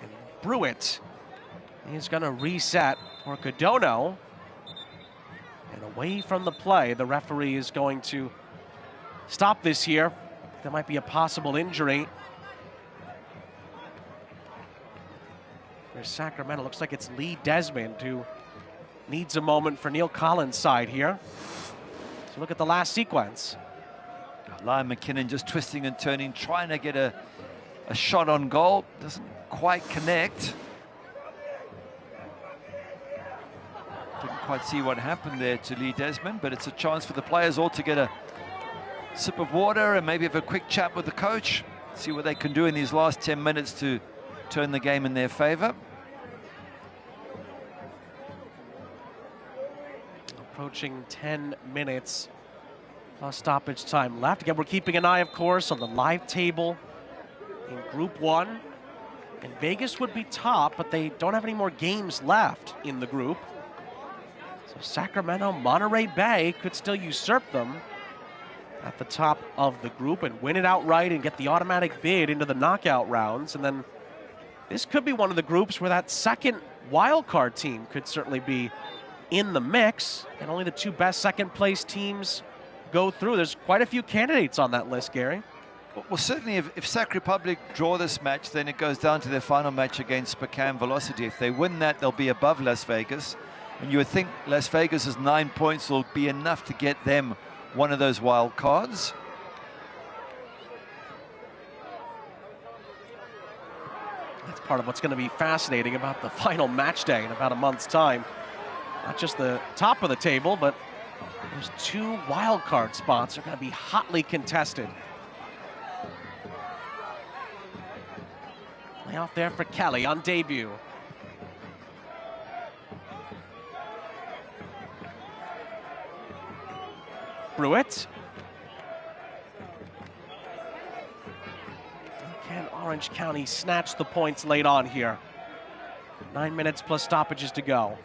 And Brewitt is going to reset for Codono. And away from the play, the referee is going to stop this here. There might be a possible injury. There's Sacramento. Looks like it's Lee Desmond who needs a moment for Neil Collins' side here. So look at the last sequence. Liam McKinnon just twisting and turning, trying to get a shot on goal. Doesn't quite connect. Didn't quite see what happened there to Lee Desmond, but it's a chance for the players all to get a sip of water and maybe have a quick chat with the coach. See what they can do in these last 10 minutes to turn the game in their favor. Approaching 10 minutes plus stoppage time left. Again, we're keeping an eye, of course, on the live table in Group 1. And Vegas would be top, but they don't have any more games left in the group. So Sacramento, Monterey Bay could still usurp them at the top of the group and win it outright and get the automatic bid into the knockout rounds. And then this could be one of the groups where that second wild card team could certainly be in the mix, and only the two best second place teams go through. There's quite a few candidates on that list, Gary. Well, certainly if Sac Republic draw this match, then it goes down to their final match against Spokane Velocity. If they win that, they'll be above Las Vegas. And you would think Las Vegas's 9 points will be enough to get them one of those wild cards. That's part of what's going to be fascinating about the final match day in about a month's time. Not just the top of the table, but those two wild card spots are going to be hotly contested. Lay off there for Kelly on debut. Brewitt. Can Orange County snatch the points late on here? 9 minutes plus stoppages to go.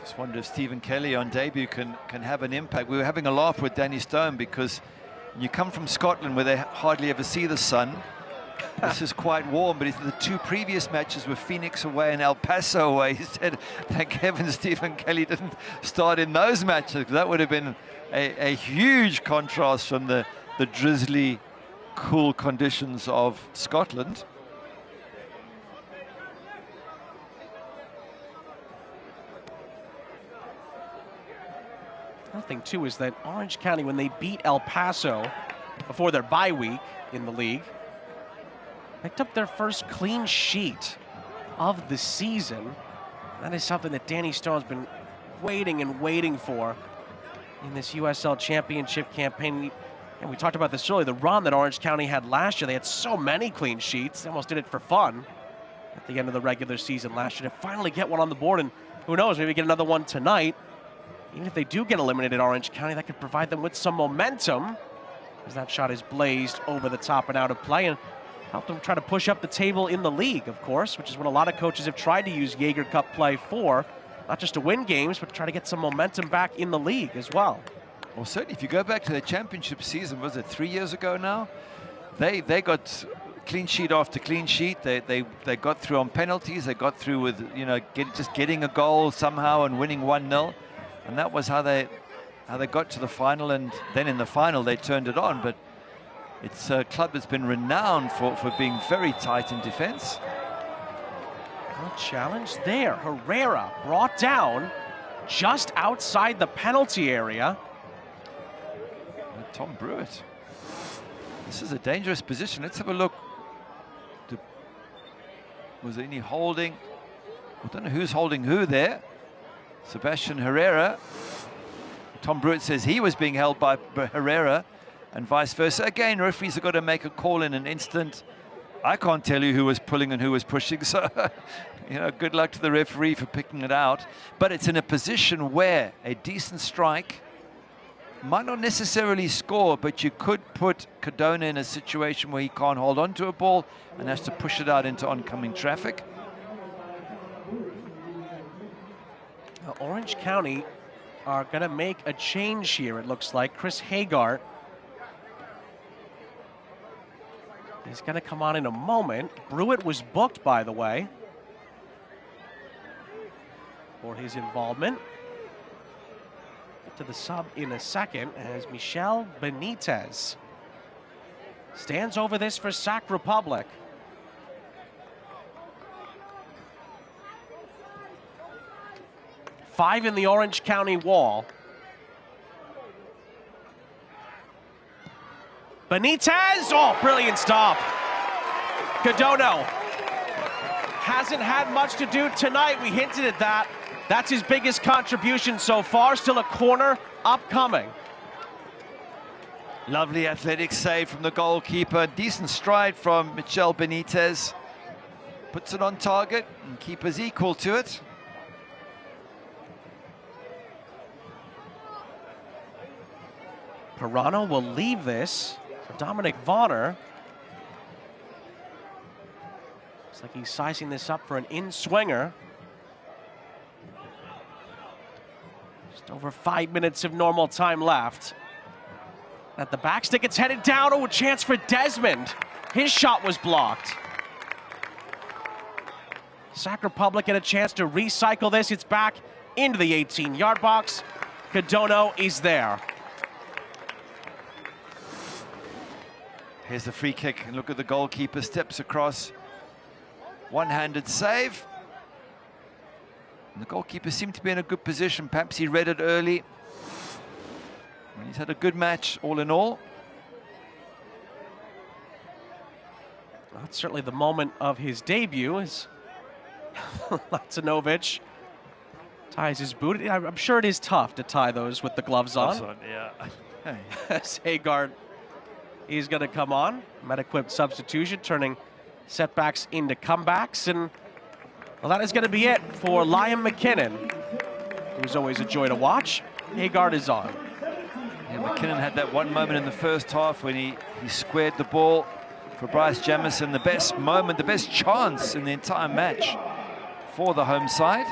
Just wonder if Stephen Kelly on debut can have an impact. We were having a laugh with Danny Stone because when you come from Scotland where they hardly ever see the sun, this is quite warm, but the two previous matches were Phoenix away and El Paso away. He said, thank heaven Stephen Kelly didn't start in those matches, because that would have been a huge contrast from the drizzly, cool conditions of Scotland. Another thing, too, is that Orange County, when they beat El Paso before their bye week in the league, picked up their first clean sheet of the season. That is something that Danny Stone's been waiting and waiting for in this USL Championship campaign. And we talked about this earlier, the run that Orange County had last year. They had so many clean sheets. They almost did it for fun at the end of the regular season last year. To finally get one on the board, and who knows, maybe get another one tonight. Even if they do get eliminated, Orange County, that could provide them with some momentum, as that shot is blazed over the top and out of play, and help them try to push up the table in the league, of course, which is what a lot of coaches have tried to use Jaeger Cup play for, not just to win games, but to try to get some momentum back in the league as well. Well, certainly, if you go back to the championship season, was it 3 years ago now? They got clean sheet after clean sheet. They got through on penalties. They got through with, you know, just getting a goal somehow and winning 1-0. And that was how how they got to the final, and then in the final they turned it on. But it's a club that's been renowned for being very tight in defense. Good challenge there. Herrera brought down just outside the penalty area. Tom Brewitt. This is a dangerous position. Let's have a look. Was there any holding? I don't know who's holding who there. Sebastian Herrera. Tom Brewitt says he was being held by Herrera, and vice versa. Again, referees have got to make a call in an instant. I can't tell you who was pulling and who was pushing, so you know, good luck to the referee for picking it out. But it's in a position where a decent strike might not necessarily score, but you could put Cardona in a situation where he can't hold on to a ball and has to push it out into oncoming traffic. Now, Orange County are going to make a change here, it looks like. Chris Hagart, he's going to come on in a moment. Brewitt was booked, by the way, for his involvement. Get to the sub in a second as Michel Benitez stands over this for Sac Republic. Five in the Orange County wall. Benitez, oh, brilliant stop. Cardona hasn't had much to do tonight. We hinted at that. That's his biggest contribution so far. Still a corner upcoming. Lovely athletic save from the goalkeeper. Decent stride from Michel Benitez. Puts it on target, and keeper's equal to it. Pirano will leave this for Dominic Vonner. Looks like he's sizing this up for an in-swinger. Just over 5 minutes of normal time left. At the backstick, it's headed down. Oh, a chance for Desmond. His shot was blocked. Sac Republic get a chance to recycle this. It's back into the 18-yard box. Cardona is there. Here's the free kick, and look at the goalkeeper, steps across. One-handed save. And the goalkeeper seemed to be in a good position. Perhaps he read it early. And he's had a good match, all in all. That's certainly the moment of his debut as Latinovic ties his boot. I'm sure it is tough to tie those with the gloves on. Yeah. As Hagart, he's going to come on. Med-equipped substitution, turning setbacks into comebacks. And, well, that is going to be it for Liam McKinnon, who's always a joy to watch. Hagart is on. Yeah, McKinnon had that one moment in the first half when he squared the ball for Bryce Jamison. The best moment, the best chance in the entire match for the home side.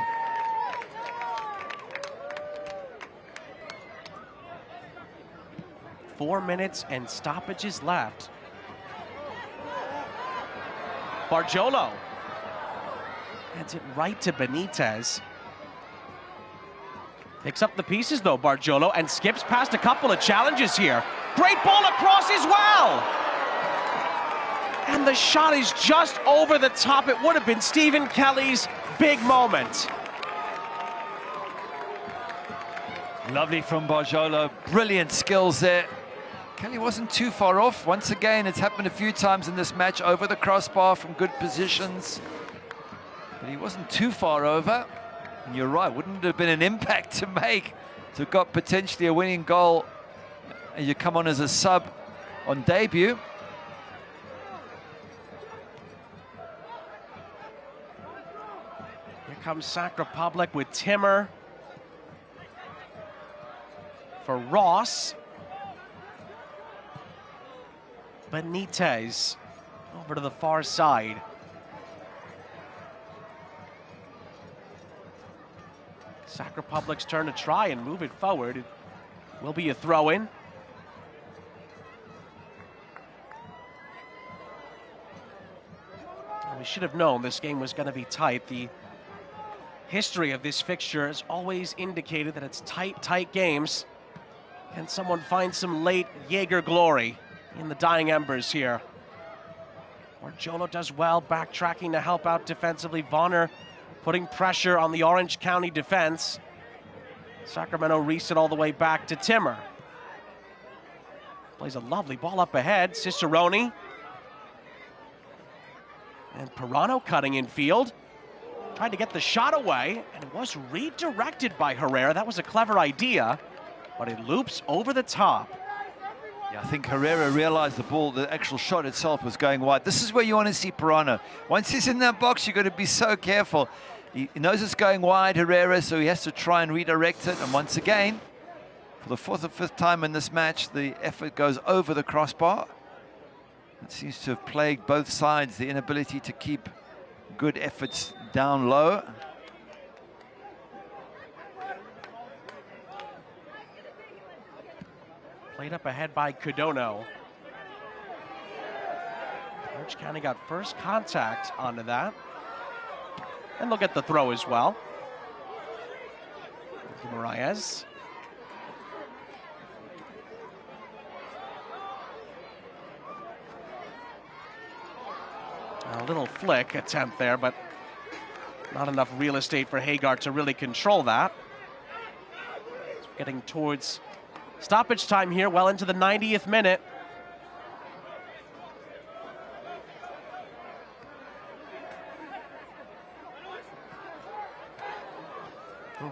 Four minutes and stoppages left. Bargiolo heads it right to Benitez. Picks up the pieces though, Bargiolo, and skips past a couple of challenges here. Great ball across as well. And the shot is just over the top. It would have been Stephen Kelly's big moment. Lovely from Bargiolo, brilliant skills there. Kelly wasn't too far off. Once again, it's happened a few times in this match, over the crossbar from good positions. But he wasn't too far over. And you're right, wouldn't have been an impact to make to have got potentially a winning goal. And you come on as a sub on debut. Here comes Sac Republic with Timmer for Ross. Benitez over to the far side. Sac Republic's turn to try and move it forward. It will be a throw-in. We should have known this game was going to be tight. The history of this fixture has always indicated that it's tight games. Can someone find some late Jaeger glory in the dying embers here? Marjolo does well, backtracking to help out defensively. Vonner putting pressure on the Orange County defense. Sacramento reset all the way back to Timmer. Plays a lovely ball up ahead. Cicerone. And Pirano cutting in field. Tried to get the shot away, and it was redirected by Herrera. That was a clever idea, but it loops over the top. Yeah, I think Herrera realized the actual shot itself was going wide. This is where you want to see Pirano. Once he's in that box, you've got to be so careful. He knows it's going wide, Herrera, so he has to try and redirect it. And once again, for the 4th or 5th time in this match, the effort goes over the crossbar. It seems to have plagued both sides, the inability to keep good efforts down low. Played up ahead by Codono. Orange County got first contact onto that. And they'll get the throw as well. Moraes. A little flick attempt there, but not enough real estate for Hagar to really control that. It's getting towards stoppage time here, well into the 90th minute.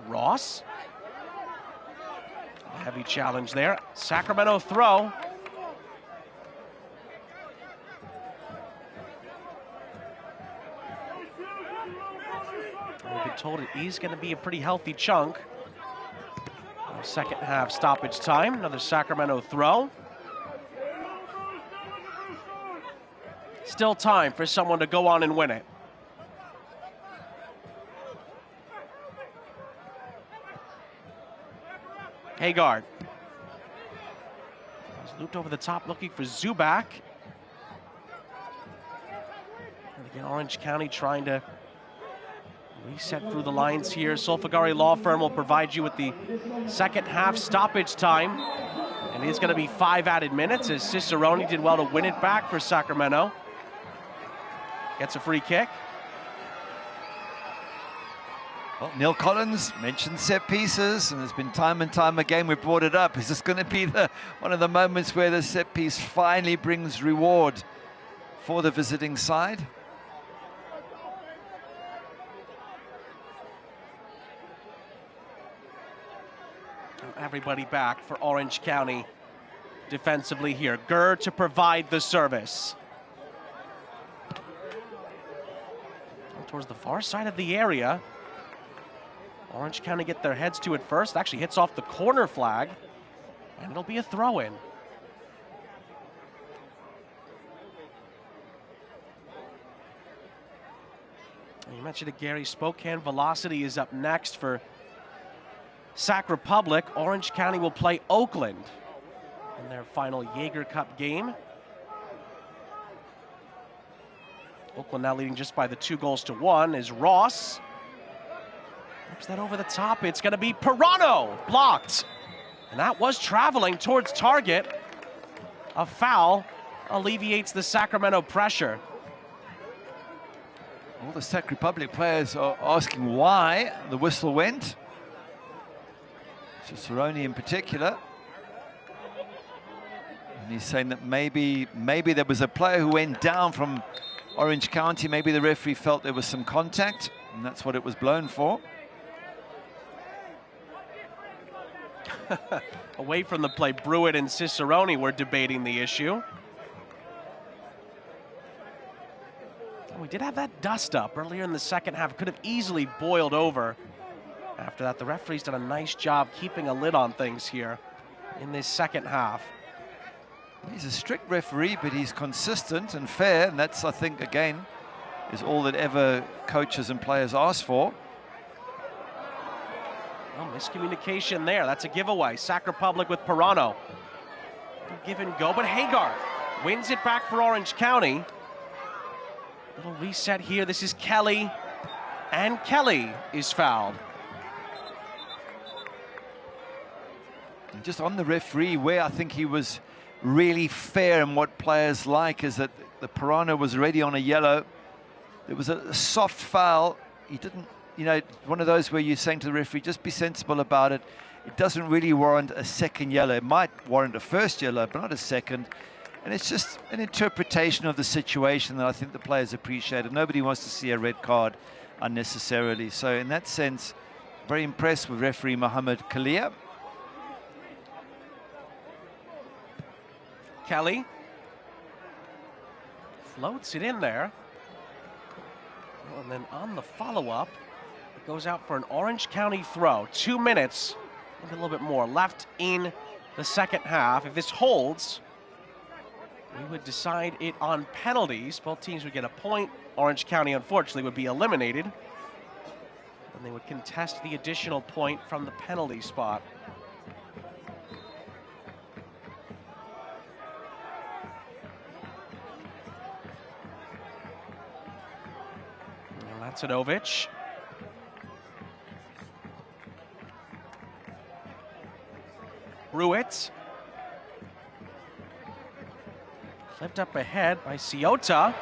Ross. A heavy challenge there. Sacramento throw. We've been told it is going to be a pretty healthy chunk. Second half stoppage time. Another Sacramento throw. Still time for someone to go on and win it. Hagar. He's looped over the top looking for Zuback. And again, Orange County trying to reset through the lines here. Solfagari Law Firm will provide you with the second half stoppage time. And it's going to be 5 added minutes as Cicerone did well to win it back for Sacramento. Gets a free kick. Well, Neil Collins mentioned set pieces, and there's been time and time again we've brought it up. Is this going to be one of the moments where the set piece finally brings reward for the visiting side? Everybody back for Orange County defensively here. Gurr to provide the service. Towards the far side of the area. Orange County get their heads to it first. Actually hits off the corner flag, and it'll be a throw-in. You mentioned it, Gary. Spokane Velocity is up next for Sac Republic. Orange County will play Oakland in their final Jaeger Cup game. Oakland now leading just by the 2-1 is Ross. Whips that over the top. It's going to be Pirano. Blocked. And that was traveling towards target. A foul alleviates the Sacramento pressure. All the Sac Republic players are asking why the whistle went. Cicerone in particular. And he's saying that maybe there was a player who went down from Orange County. Maybe the referee felt there was some contact, and that's what it was blown for. Away from the play, Brewitt and Cicerone were debating the issue. And we did have that dust up earlier in the second half. Could have easily boiled over. After that, the referee's done a nice job keeping a lid on things here in this second half. He's a strict referee, but he's consistent and fair, and that's, I think, again, is all that ever coaches and players ask for. Oh, miscommunication there. That's a giveaway. Sac Republic with Pirano. Give and go, but Hagar wins it back for Orange County. Little reset here. This is Kelly, and Kelly is fouled. And just on the referee, where I think he was really fair and what players like is that the Piranha was already on a yellow. There was a soft foul. He didn't, you know, one of those where you're saying to the referee, just be sensible about it. It doesn't really warrant a second yellow. It might warrant a first yellow, but not a second. And it's just an interpretation of the situation that I think the players appreciated. Nobody wants to see a red card unnecessarily. So in that sense, very impressed with referee Mohamed Kalia. Kelly floats it in there. Oh, and then on the follow-up, it goes out for an Orange County throw. 2 minutes, maybe a little bit more, left in the second half. If this holds, we would decide it on penalties. Both teams would get a point. Orange County, unfortunately, would be eliminated. And they would contest the additional point from the penalty spot. Lacinovic. Ruiz. Clipped up ahead by Ciota.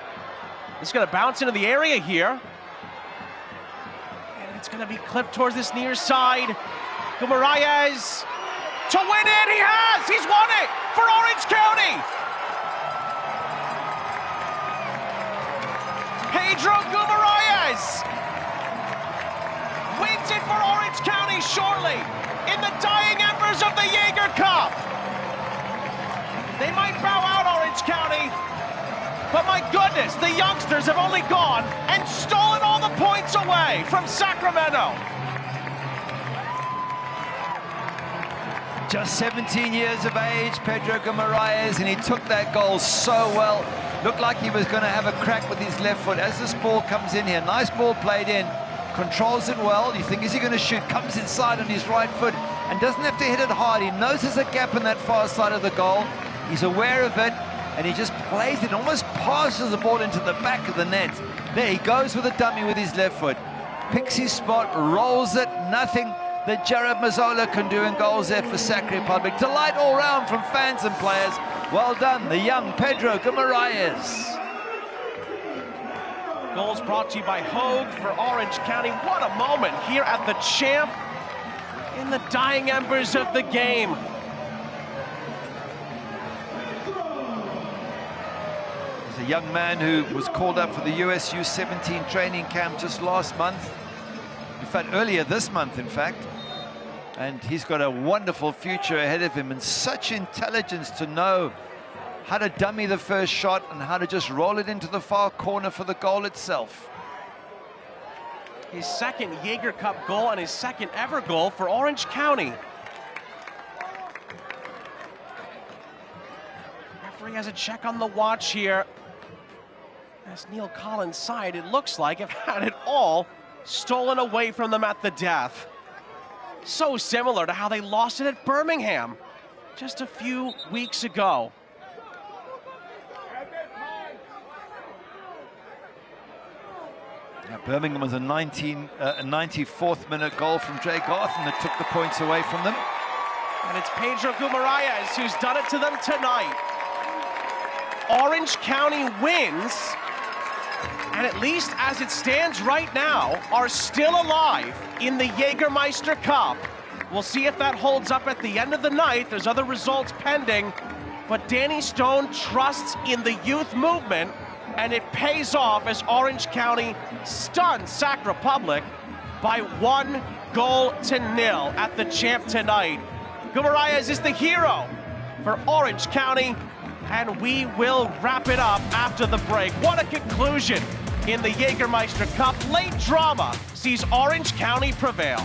It's going to bounce into the area here. And it's going to be clipped towards this near side. Guimaraes to win it. He has! He's won it for Orange County! Pedro Guimaraes wins it for Orange County shortly in the dying embers of the Jaeger Cup. They might bow out, Orange County, but my goodness, the youngsters have only gone and stolen all the points away from Sacramento. Just 17 years of age, Pedro Guimaraes, and he took that goal so well. Looked like he was going to have a crack with his left foot as this ball comes in here. Nice ball played in, controls it well. You think, is he going to shoot? Comes inside on his right foot and doesn't have to hit it hard. He knows there's a gap in that far side of the goal. He's aware of it, and he just plays it, almost passes the ball into the back of the net. There he goes with a dummy with his left foot. Picks his spot, rolls it, nothing that Jared Mazzola can do in goals there for Sac Republic. Delight all round from fans and players. Well done, the young Pedro Guimaraes. Goals brought to you by Hogue for Orange County. What a moment here at the Champ in the dying embers of the game. There's a young man who was called up for the US U17 training camp just last month. In fact, earlier this month, in fact. And he's got a wonderful future ahead of him, and such intelligence to know how to dummy the first shot and how to just roll it into the far corner for the goal itself. His second Jaeger Cup goal and his second ever goal for Orange County. Referee has a check on the watch here. As Neil Collins' side, it looks like, have had it all stolen away from them at the death. So similar to how they lost it at Birmingham just a few weeks ago. Yeah, Birmingham was a 94th minute goal from Jay Garthen that took the points away from them. And it's Pedro Guimaraes who's done it to them tonight. Orange County wins, and at least as it stands right now, are still alive in the Jägermeister Cup. We'll see if that holds up at the end of the night. There's other results pending, but Danny Stone trusts in the youth movement, and it pays off as Orange County stuns Sac Republic by 1-0 at the Champ tonight. Guimaraes is the hero for Orange County, and we will wrap it up after the break. What a conclusion in the Jägermeister Cup. Late drama sees Orange County prevail.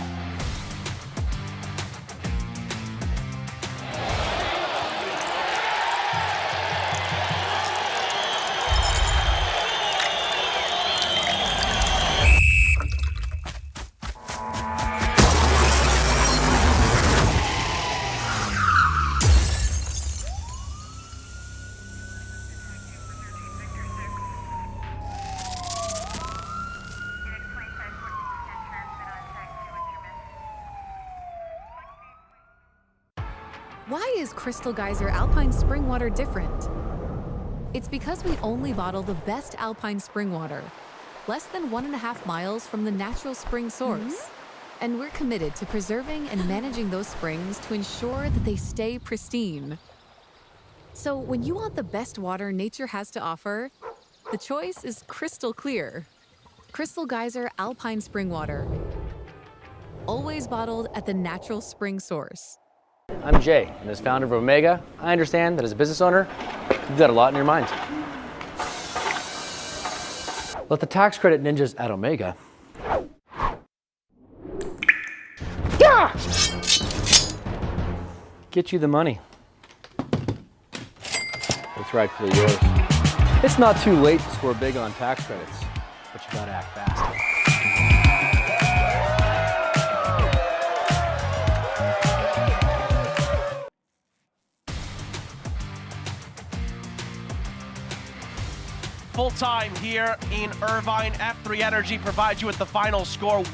Why is Crystal Geyser Alpine Spring Water different? It's because we only bottle the best alpine spring water, less than 1.5 miles from the natural spring source. And we're committed to preserving and managing those springs to ensure that they stay pristine. So when you want the best water nature has to offer, the choice is crystal clear. Crystal Geyser Alpine Spring Water. Always bottled at the natural spring source. I'm Jay, and as founder of Omega, I understand that as a business owner, you've got a lot in your mind. Let the tax credit ninjas at Omega get you the money. It's rightfully yours. It's not too late to score big on tax credits, but you gotta act fast. Full time here in Irvine. F3 Energy provides you with the final score.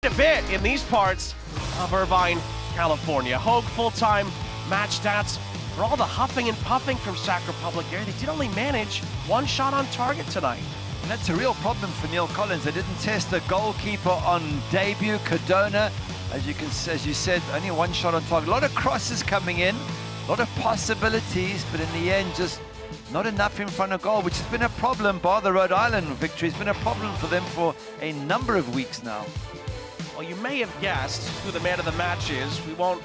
A bit in these parts of Irvine, California. Hogue full-time match stats. For all the huffing and puffing from Sac Republic here, they did only manage 1 shot on target tonight. And that's a real problem for Neil Collins. They didn't test the goalkeeper on debut, Cardona. As you said, only 1 shot on target. A lot of crosses coming in, a lot of possibilities, but in the end, just not enough in front of goal, which has been a problem. Bar the Rhode Island victory has been a problem for them for a number of weeks now. Well, you may have guessed who the man of the match is. We won't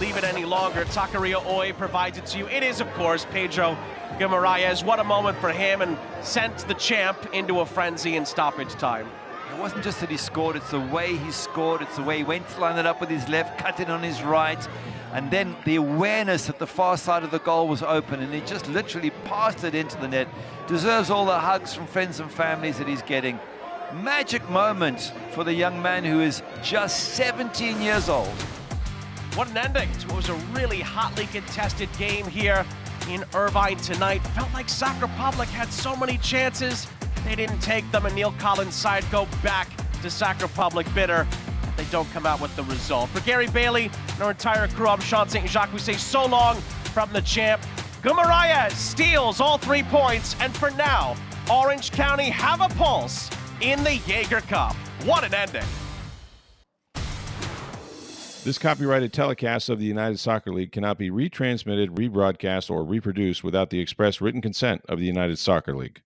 leave it any longer. Takeria Oy provides it to you. It is, of course, Pedro Guimaraes. What a moment for him, and sent the champ into a frenzy in stoppage time. It wasn't just that he scored, it's the way he scored, it's the way he went to line it up with his left, cut it on his right, and then the awareness that the far side of the goal was open, and he just literally passed it into the net. Deserves all the hugs from friends and families that he's getting. Magic moment for the young man who is just 17 years old. What an ending to what was a really hotly contested game here in Irvine tonight. Felt like Sac Republic had so many chances. They didn't take them, and Neil Collins' side go back to Sac Republic bitter. They don't come out with the result. For Gary Bailey and our entire crew, I'm Sean St. Jacques. We say so long from the champ. Gumaraya steals all 3 points, and for now, Orange County have a pulse in the Jaeger Cup. What an ending. This copyrighted telecast of the United Soccer League cannot be retransmitted, rebroadcast, or reproduced without the express written consent of the United Soccer League.